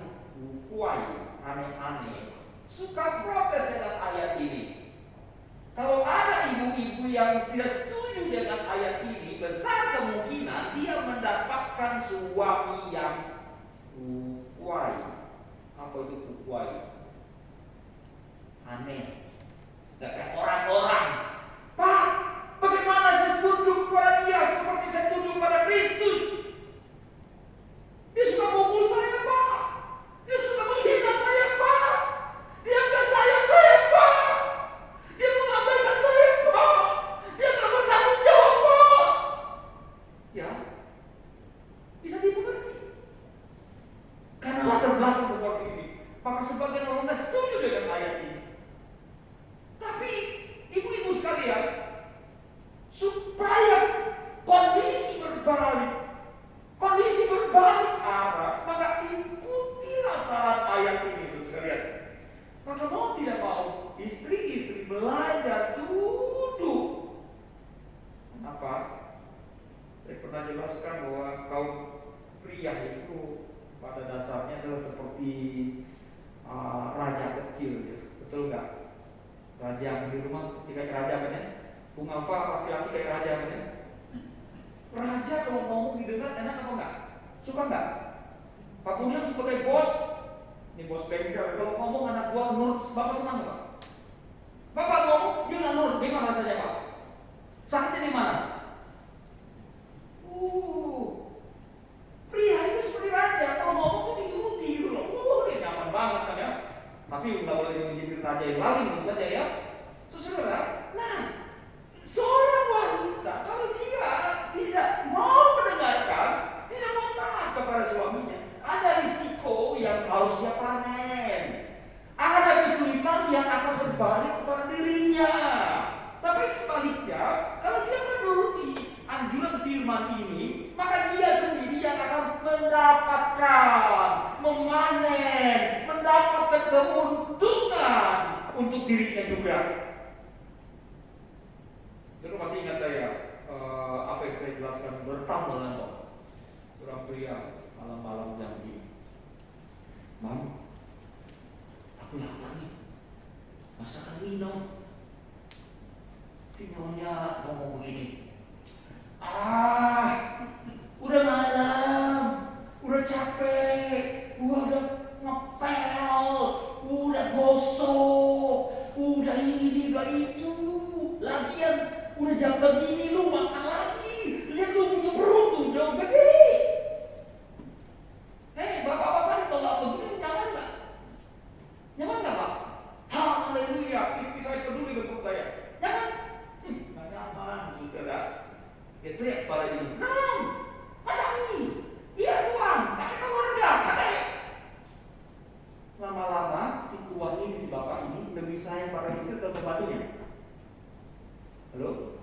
kuai, aneh-aneh, suka protes dengan ayat ini. Kalau ada ibu-ibu yang tidak setuju dengan ayat ini, besar kemungkinan dia mendapatkan suami yang kuai. Apa itu kuai? Aneh. Gak kayak orang-orang. Pak, bagaimana saya tunduk pada dia seperti saya tunduk pada Kristus? Dia suka pukul saya, Pak. Dia suka menghina saya, Pak. Dia gak sayang saya, Pak. Dia mengabaikan saya, Pak. Dia gak bertanggung jawab, Pak. Ya, bisa dimengerti. Karena latar belakang seperti ini, maka sebagian orang tidak setuju dengan ayat ini. Tapi ibu-ibu sekalian, supaya kondisi berbalik arah, maka ikutilah saran ayat ini, ibu sekalian. Maka mau tidak mau, istri-istri belajar tunduk. Kenapa? Saya pernah jelaskan bahwa kaum pria itu pada dasarnya adalah seperti raja kecil, ya. Betul nggak? Raja di rumah kayak raja kan ya? Bung Alfa laki-laki kayak raja kan ya? Raja kalau ngomong didengar enak apa enggak? Suka enggak? Pak Bunyang sebagai bos, ini bos bengkel, kalau ngomong anak buah nurut, bapak senang nggak? Bapak ngomong dia nggak nurut, gimana rasanya Pak? Sakitnya di mana? Pria itu seperti raja, kalau ngomong tuh dituruti gitu loh. Dia nyaman banget kan ya. Tapi nggak boleh menjadi raja yang lain tentu saja ya. Saudara, nah seorang wanita kalau dia tidak mau mendengarkan, tidak mau taat kepada suaminya, ada risiko yang harus dia panen. Ada kesulitan yang akan berbalik kepada dirinya. Tapi sebaliknya, kalau dia menuruti anjuran firman ini, maka dia sendiri yang akan mendapatkan, memanen, mendapatkan keuntungan untuk dirinya juga. Terus masih ingat saya apa yang saya jelaskan bertahun-tahun seorang pria malam-malam jam ini, Mam, aku lapar nih, masakan minum. Si nyonya ngomong begini, udah malam, udah capek, udah ngepel, udah gosok, udah ini, udah itu. Lagian udah jam begini lu makan lagi. Lihat lu punya perut tuh udah gede. Hei bapak-bapak nih kalau begini nyaman nggak? Nyaman nggak Pak? Haleluya, istri saya peduli untuk saya. Nyaman? Nggak nyaman, saudara. Dia teriak pada ini, "Nom, masak nih. Iya tuan, pakai telur enggak? Pakai." Lama-lama si tuan ini, si bapak ini lebih sayang pada istri atau pembantunya? Halo?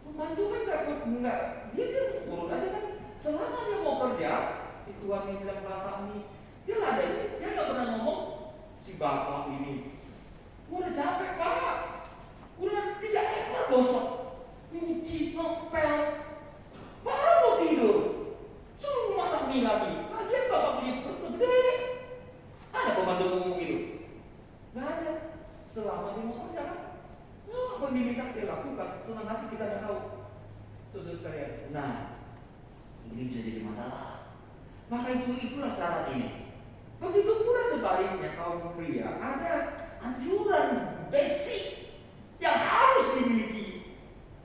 Pembantu kan enggak, dia urut aja kan. Selama dia mau kerja, si tuan yang bilang bahasa ini, dia nggak ada, dia nggak pernah ngomong si bapak ini. Gua udah capek Pak, udah 3 ekor gosok, nyuci, ngepel, baru mau tidur, suruh masak mie lagi. Lagian bapak punya perut gede. Ada pembantu ngomong gitu? Nggak ada. Selama dia mau kerja kan, apa yang diminta dia lakukan. Senang hati kita nggak tahu. Terus sekalian. Nah, ini bisa jadi masalah. Maka itulah syarat ini. Begitu pula sebaliknya kaum pria, ada anjuran basic yang harus dimiliki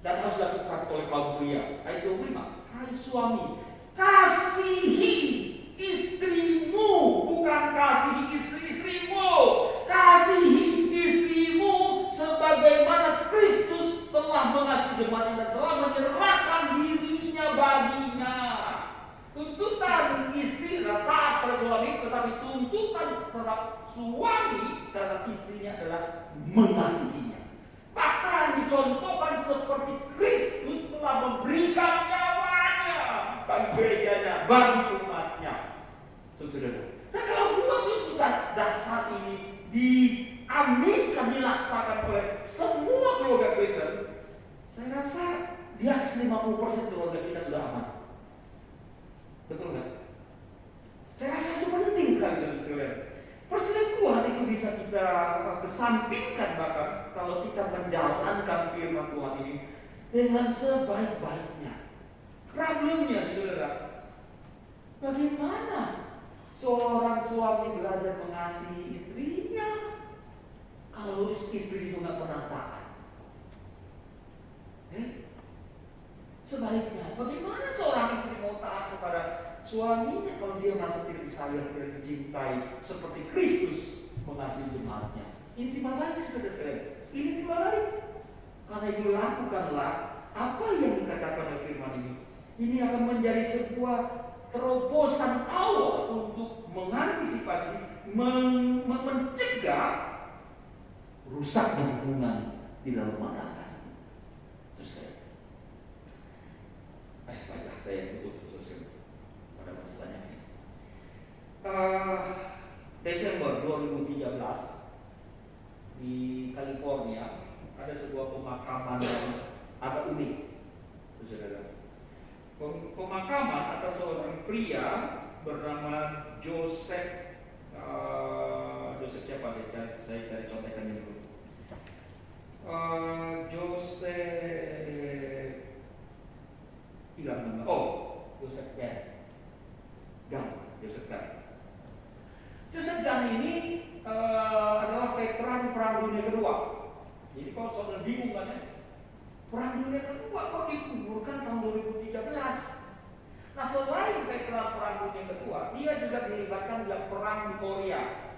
dan harus dilakukan oleh kaum pria. Ayat 25, hai suami, kasihi istrimu, bukan kasihi istri-istrimu. Kasihi istrimu sebagaimana Kristus telah mengasihi jemaat dan telah menyerahkan dirinya baginya. Tuntutan istri adalah taat pada suami, tetapi tuntutan terhadap suami terhadap istrinya adalah mengasihinya. Bahkan dicontohkan seperti Kristus telah memberikan nyawanya bagi gerejanya, bagi umatnya. Saudara, nah kalau dua tuntutan dasar ini diaminkan, dilaksanakan oleh semua keluarga Kristen, saya rasa di atas 50% keluarga kita sudah aman. Betul nggak? Saya rasa itu penting sekali, saudara. Perselingkuhan itu itu bisa kita kesampingkan bahkan kalau kita menjalankan firman Tuhan ini dengan sebaik-baiknya. Problemnya saudara, bagaimana seorang suami belajar mengasihi istrinya kalau istri itu nggak pernah taat? Sebaliknya, bagaimana seorang istri mau taat kepada suaminya kalau dia merasa tidak disayang, tidak dicintai seperti Kristus mengasihi jemaatnya? Ini timbal balik, saudara-saudara. Ini timbal balik. Karena itu lakukanlah apa yang dikatakan oleh firman ini. Ini akan menjadi sebuah terobosan awal untuk mengantisipasi, mencegah rusaknya hubungan di dalam rumah tangga. Baiklah, saya tutup pada masalahnya ini. Desember 2013 di California ada sebuah pemakaman yang agak unik, saudara. Pemakaman atas seorang pria bernama Joseph. Joseph siapa? Saya cari contekannya dulu. Joseph hilang nama. Joseph Gunn. Joseph Gunn ini adalah veteran Perang Dunia Kedua. Jadi kalau saudara bingung kan ya, Perang Dunia Kedua kok dikuburkan tahun 2013? Nah, selain veteran Perang Dunia Kedua, dia juga dilibatkan dalam perang di Korea.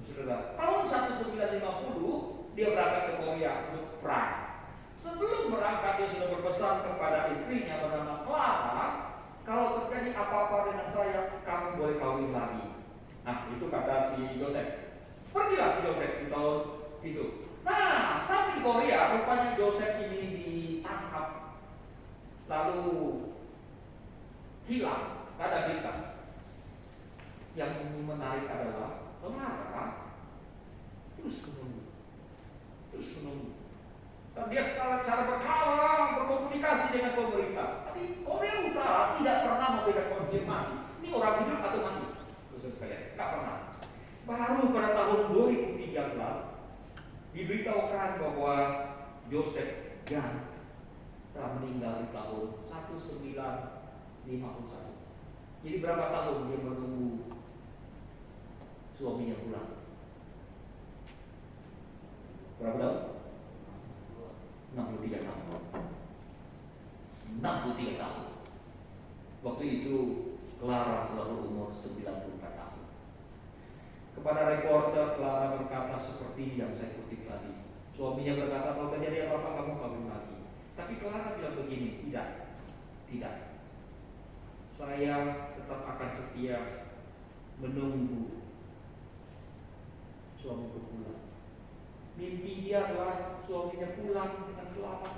Saudara, tahun 1950 dia berangkat ke Korea untuk perang. Sebelum berangkat dia sudah berpesan kepada istrinya bernama Clara, kalau terjadi apa-apa dengan saya, kamu boleh kawin lagi. Nah, itu kata si Joseph. Pergilah si Joseph di tahun itu. Nah, sampai di Korea, rupanya Joseph ini ditangkap, lalu hilang, gak ada berita. Yang menarik adalah Clara terus menunggu. Dan dia secara berkala berkomunikasi dengan pemerintah. Tapi Korea Utara tidak pernah memberikan konfirmasi. Ini orang hidup atau mati? Maksud kalian, nggak pernah. Baru pada tahun 2013 diberitahukan bahwa Joseph Gunn telah meninggal di tahun 1951. Jadi berapa tahun dia menunggu suaminya pulang? Berapa tahun? 63 tahun. 63 tahun. Waktu itu Clara telah berumur 94 tahun. Kepada reporter, Clara berkata seperti yang saya kutip tadi. Suaminya berkata, kalau terjadi apa-apa kamu kawin lagi. Tapi Clara bilang begini, tidak. Saya tetap akan setia menunggu suamiku pulang. Mimpi dia adalah suaminya pulang dengan selamat.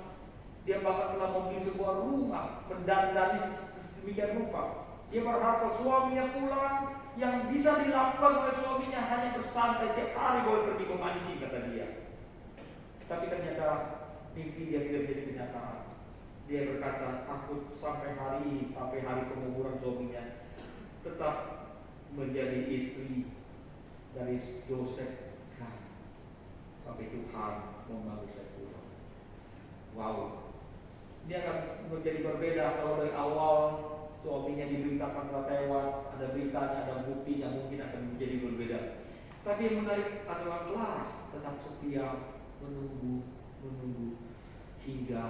Dia bahkan telah membeli sebuah rumah, mendandani sedemikian rupa. Dia berharap suaminya pulang, yang bisa dilakukan oleh suaminya hanya bersantai tiap hari boleh pergi memancing, kata dia. Tapi ternyata mimpi dia tidak menjadi kenyataan. Dia berkata, aku sampai hari ini, sampai hari penguburan suaminya, tetap menjadi istri dari Joseph Gunn. Sampai Tuhan memanggil saya pulang. Wow. Dia akan menjadi berbeda kalau dari awal suaminya diberitakan telah tewas, ada beritanya, ada buktinya, mungkin akan menjadi berbeda. Tapi yang menarik adalah Clara tetap setia menunggu hingga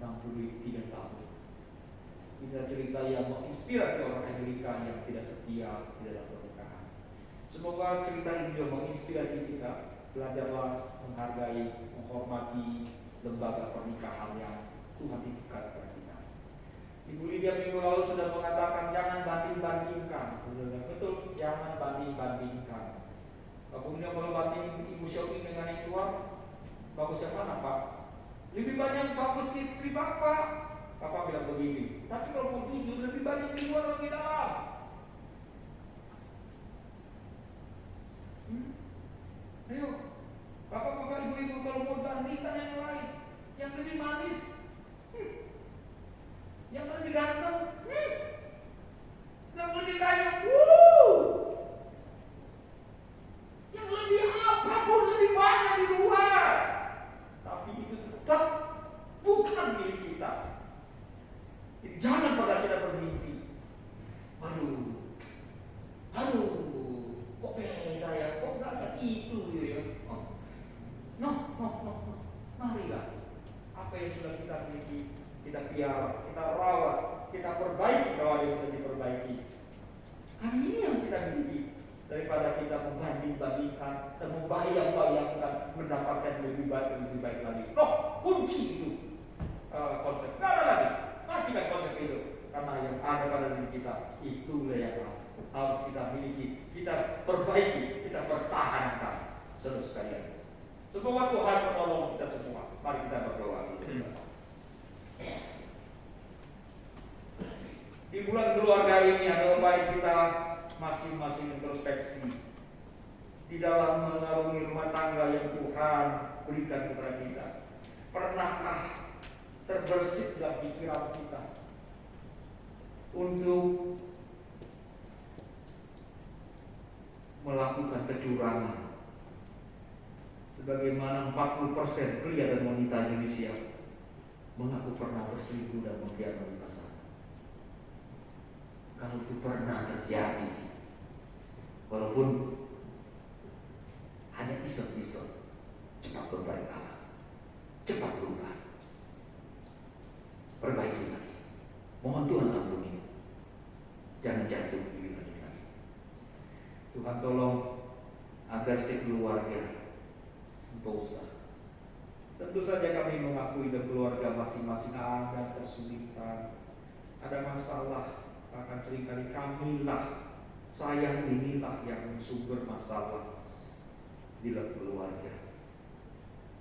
63 tahun. Ini cerita yang menginspirasi orang Amerika yang tidak setia di dalam pernikahan. Semoga cerita ini juga menginspirasi kita. Belajarlah menghargai, menghormati lembaga pernikahan yang Tuhan titipkan kepada kita. Ibu Lydia minggu lalu sudah mengatakan jangan banding-bandingkan. Betul, jangan banding-bandingkan. Kemudian kalau banding ibu shopping dengan yang keluar, bagus yang mana Pak? Lebih banyak bagus istri Bapak. Bapak bilang begini. Tapi kalau mau jujur lebih banyak di luar atau di dalam? Ayo, Bapak-bapak, ibu-ibu kalau mau bandingkan yang lain, yang lebih manis, yang lebih ganteng, yang lebih kaya, yang lebih membanding-bandingkan dan membayang-bayangkan mendapatkan lebih baik lagi. Loh, kunci itu konsep. Nggak ada lagi. Matikan konsep itu. Karena yang ada pada diri kita itulah yang harus kita miliki, kita perbaiki, kita pertahankan. Saudara sekalian, semoga Tuhan menolong kita semua. Mari kita berdoa. Di bulan keluarga ini adalah baik kita masing-masing introspeksi di dalam mengarungi rumah tangga yang Tuhan berikan kepada kita. Pernahkah terbersit dalam pikiran kita untuk melakukan kecurangan? Sebagaimana 40% pria dan wanita Indonesia mengaku pernah berselingkuh dan mengkhianati pasangan. Kalau itu pernah terjadi, walaupun hanya iseng-iseng, cepat berbaik Allah, cepat berubah, perbaiki lagi. Mohon Tuhan ampuni, jangan jatuh lebih lagi. Tuhan tolong agar setiap keluarga sentosa. Tentu saja kami mengakui dan keluarga masing-masing ada kesulitan, ada masalah. Bahkan seringkali kamilah, saya inilah yang sumber masalah di dalam keluarga.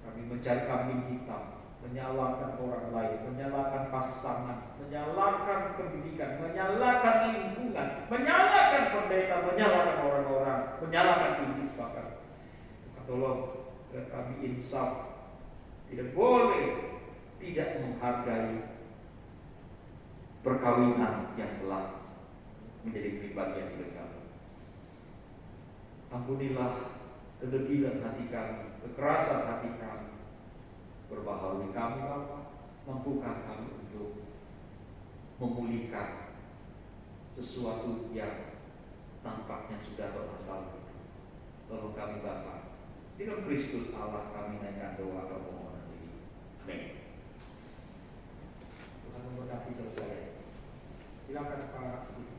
Kami mencari kambing hitam, menyalahkan orang lain, menyalahkan pasangan, menyalahkan pendidikan, menyalahkan lingkungan, menyalahkan pendeta, menyalahkan orang-orang, menyalahkan iblis bahkan. Tuhan tolong agar kami insaf, tidak boleh tidak menghargai perkawinan yang telah menjadi bagian hidup kami. Ampunilah kedegilan hati kami, kekerasan hati kami. Berbaharui kami Bapa, mampukan kami untuk memulihkan sesuatu yang tampaknya sudah bermasalah. Tolong kami Bapa, di dalam Kristus Allah kami naikkan doa permohonan ini. Amin. Tuhan memberkati saudara. Silakan Pak Steve.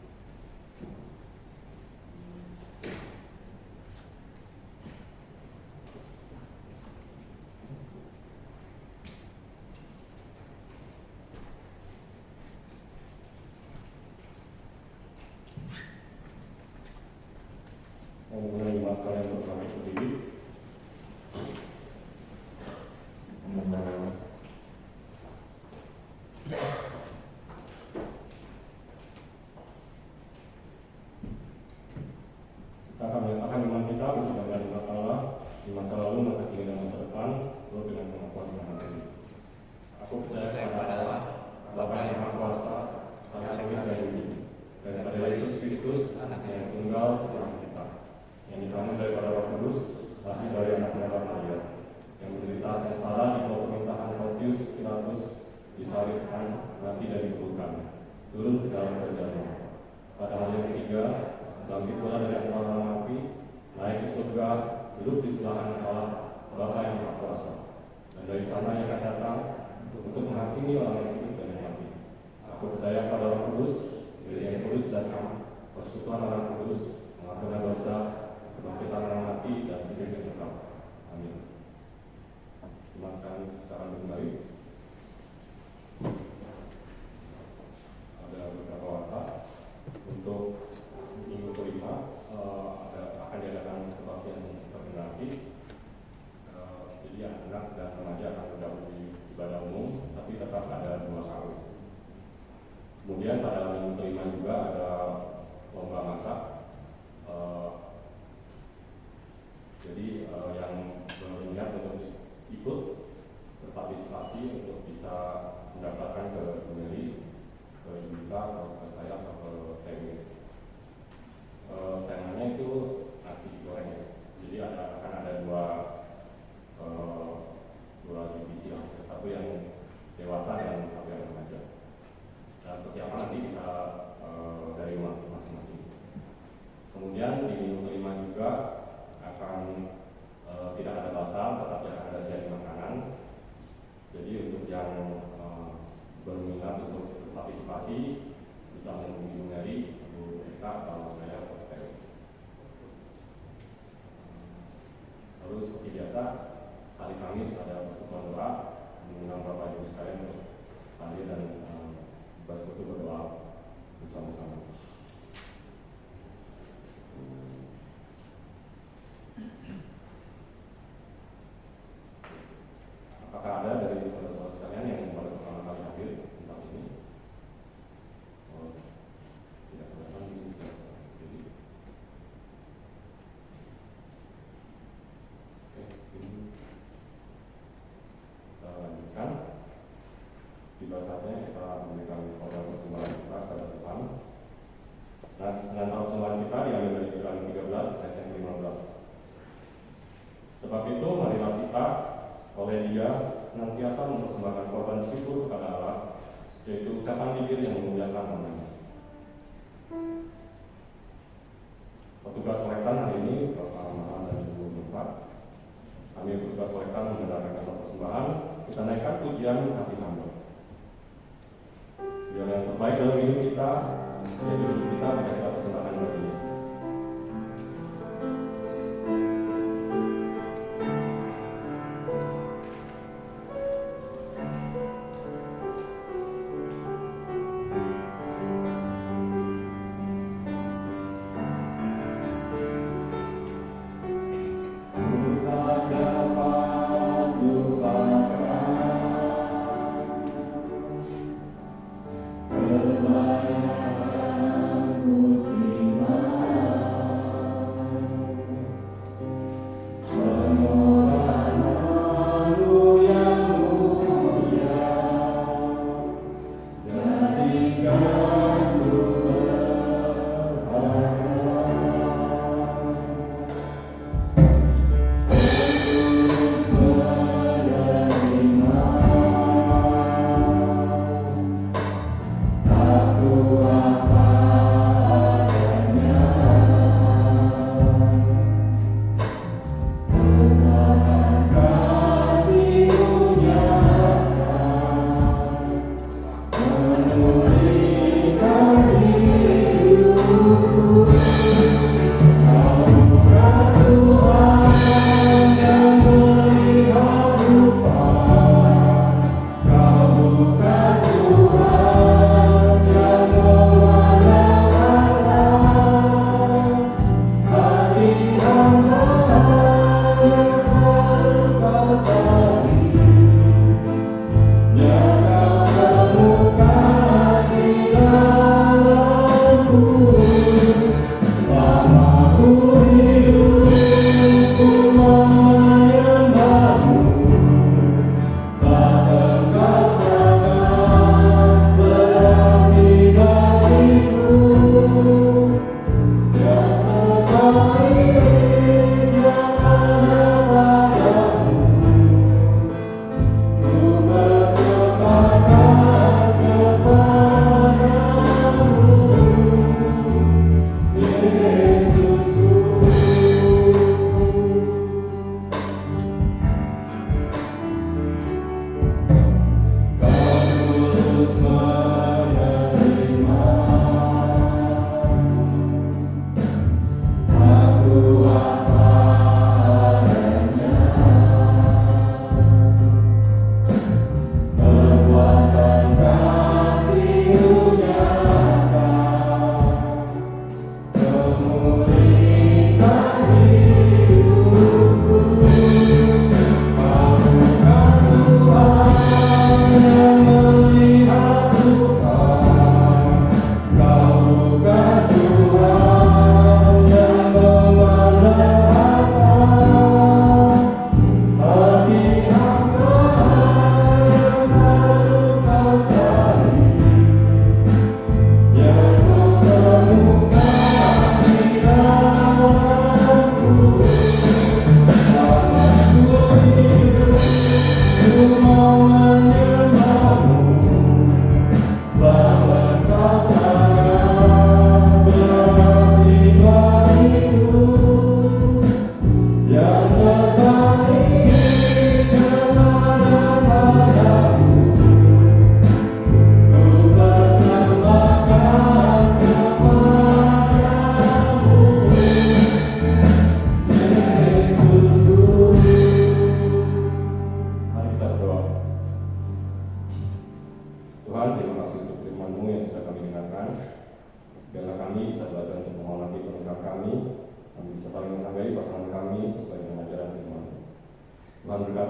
Saya mengenai masalah yang pertama berdiri. Kita akan menyatakan iman kita bersama dengan Allah di masa lalu, masa kini, dan masa depan sesuai dengan pengakuan yang asli. Aku percaya kepada Allah, Bapa yang Maha Kuasa, Tuhan langit dan bumi, dan pada Yesus Kristus, Anak yang tunggal Tuhan kita, yang dibangun daripada Roh Kudus, lahir dari anak merah Maria, yang menderita sengsara di bawah pemerintahan Pontius Pilatus, disalibkan, mati dan dikuburkan, turun ke dalam kerajaan. Pada hari yang ketiga, bangkit pula dari antara orang mati, naik ke surga, duduk di sebelah kanan Allah, Bapa yang Maha Kuasa, dan dari sana ia akan datang untuk menghakimi orang yang hidup dan yang mati. Aku percaya pada Roh Kudus, yang kudus dan am, persekutuan orang kudus, mengampuni dosa, kebangkitan orang mati, dan hidup yang kekal. Amin. Silakan sekarang kembali. Ada beberapa warta untuk minggu kelima, akan diadakan kebaktian intergenerasi. Jadi anak dan remaja akan bergabung di ibadah umum, tapi tetap ada 2 kali. Kemudian pada minggu kelima juga ada lomba masak. Jadi yang berniat untuk ikut berpartisipasi Lalu seperti biasa, hari Kamis ada persekutuan doa, mengundang Bapak Ibu sekalian untuk hadir dan bersekutu berdoa bersama-sama. Apakah ada dari saudara-saudara sekalian yang baru pertama kali hadir di tempat ini? Oh, tidak kelihatan di sini. Jadi, oke, ini kita lanjutkan. Tiba saatnya kita memberikan korban persembahan kita kepada Tuhan. Nah, dengan persembahan kita diambil dari Bilangan 13 ayat yang 15. Sebab itu marilah kita oleh Dia senantiasa mempersembahkan korban syukur kepada Allah, yaitu ucapan bibir yang memuliakan namanya. Petugas korektan hari ini Bapak Mahan dan Ibu Nufat. Kami petugas korektan mendengarkan persembahan, kita naikkan pujian hati hamba. Biar yang terbaik dalam hidup kita, yaitu hidup kita bisa kita persembahkan bagi Dia. Ku tak dapat lupakan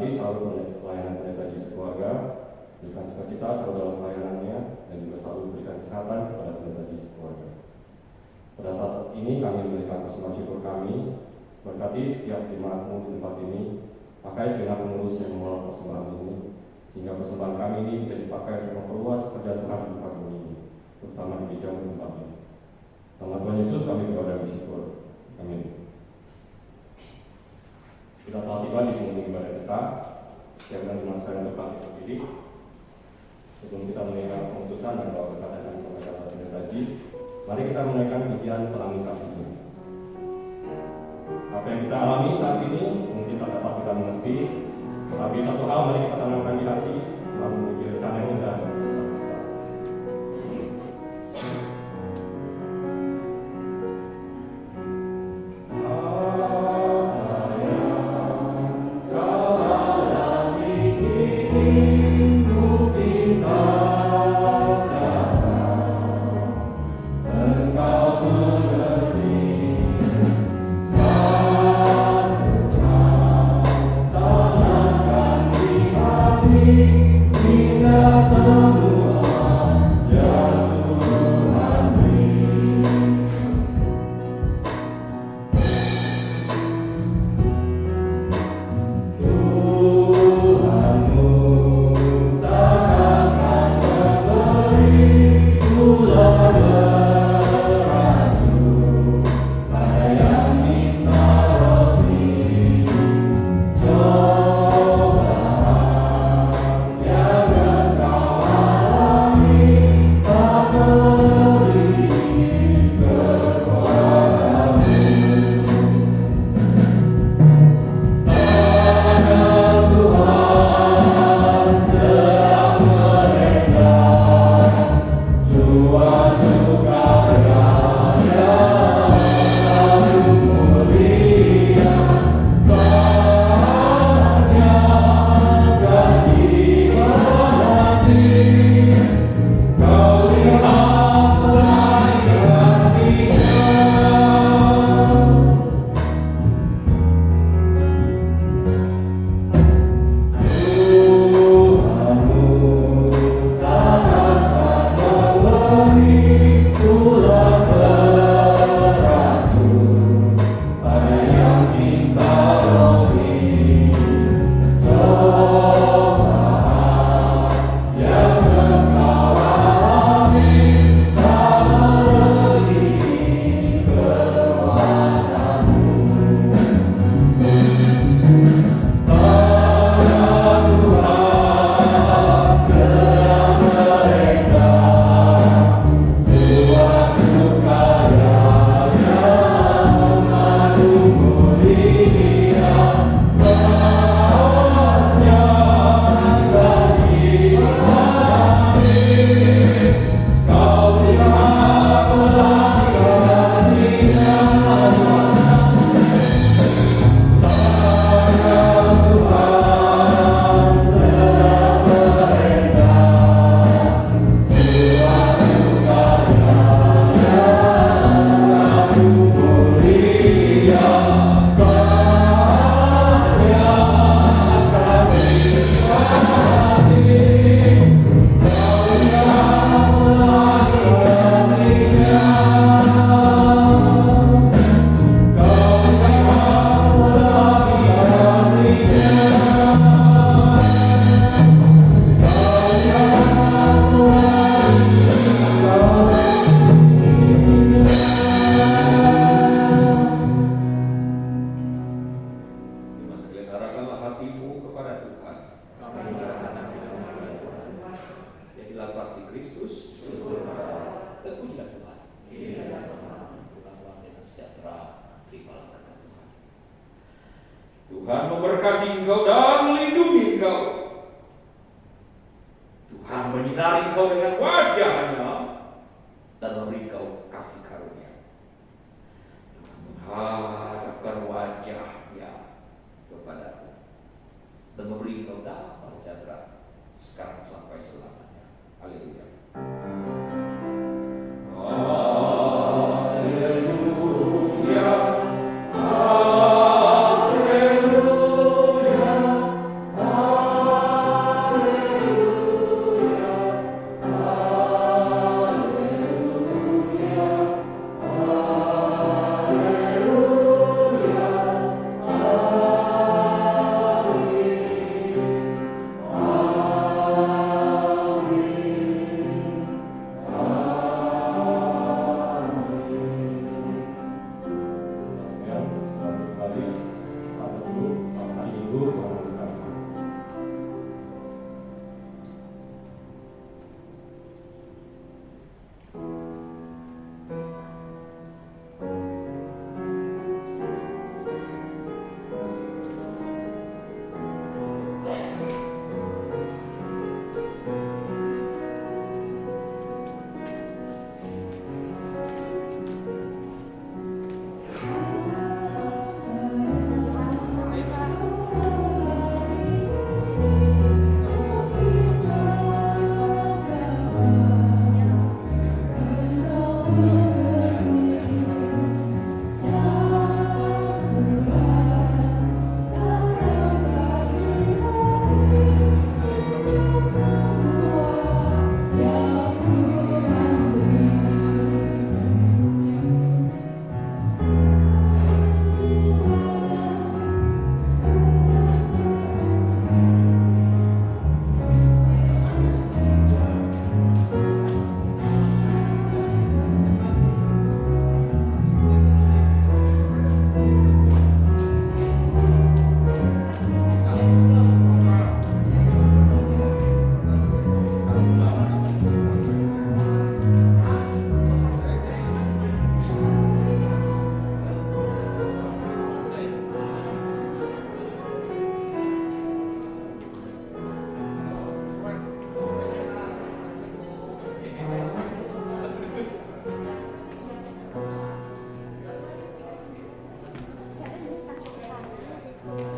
memberkati selalu pelayanan pendeta di sekeluarga, berikan sukacita selalu dalam pelayanannya, dan juga selalu berikan kesehatan kepada pendeta di sekeluarga. Pada saat ini kami memberikan persembahan syukur kami, berkati setiap jemaatmu di tempat ini, pakai segenap pengurus yang membawa persembahan ini, sehingga persembahan kami ini bisa dipakai untuk memperluas pekerjaan Tuhan di muka bumi ini, terutama di gereja di tempat ini. Nama Tuhan Yesus kami berdoa dan bersyukur. Amin. Kita telah tiba di penghujung ibadah kita. Setiap dan jemaat sekalian untuk bangkit berdiri. Sebelum kita menaikkan pemutusan dan doa berkat yang kami sampaikan pada pendeta Haji, mari kita menaikkan pujian pelangi kasih. Apa yang kita alami saat ini mungkin tak dapat kita mengerti, tapi satu hal mari kita tanamkan di hati, Tuhan memiliki rencana yang indah bagi kita. Tuhan memberkati engkau dan melindungi engkau. Tuhan menyinari engkau dengan wajah-Nya dan memberi engkau kasih karunia. Tuhan menghadapkan wajah-Nya kepadamu dan memberi engkau damai sejahtera sekarang sampai selamanya. Haleluya.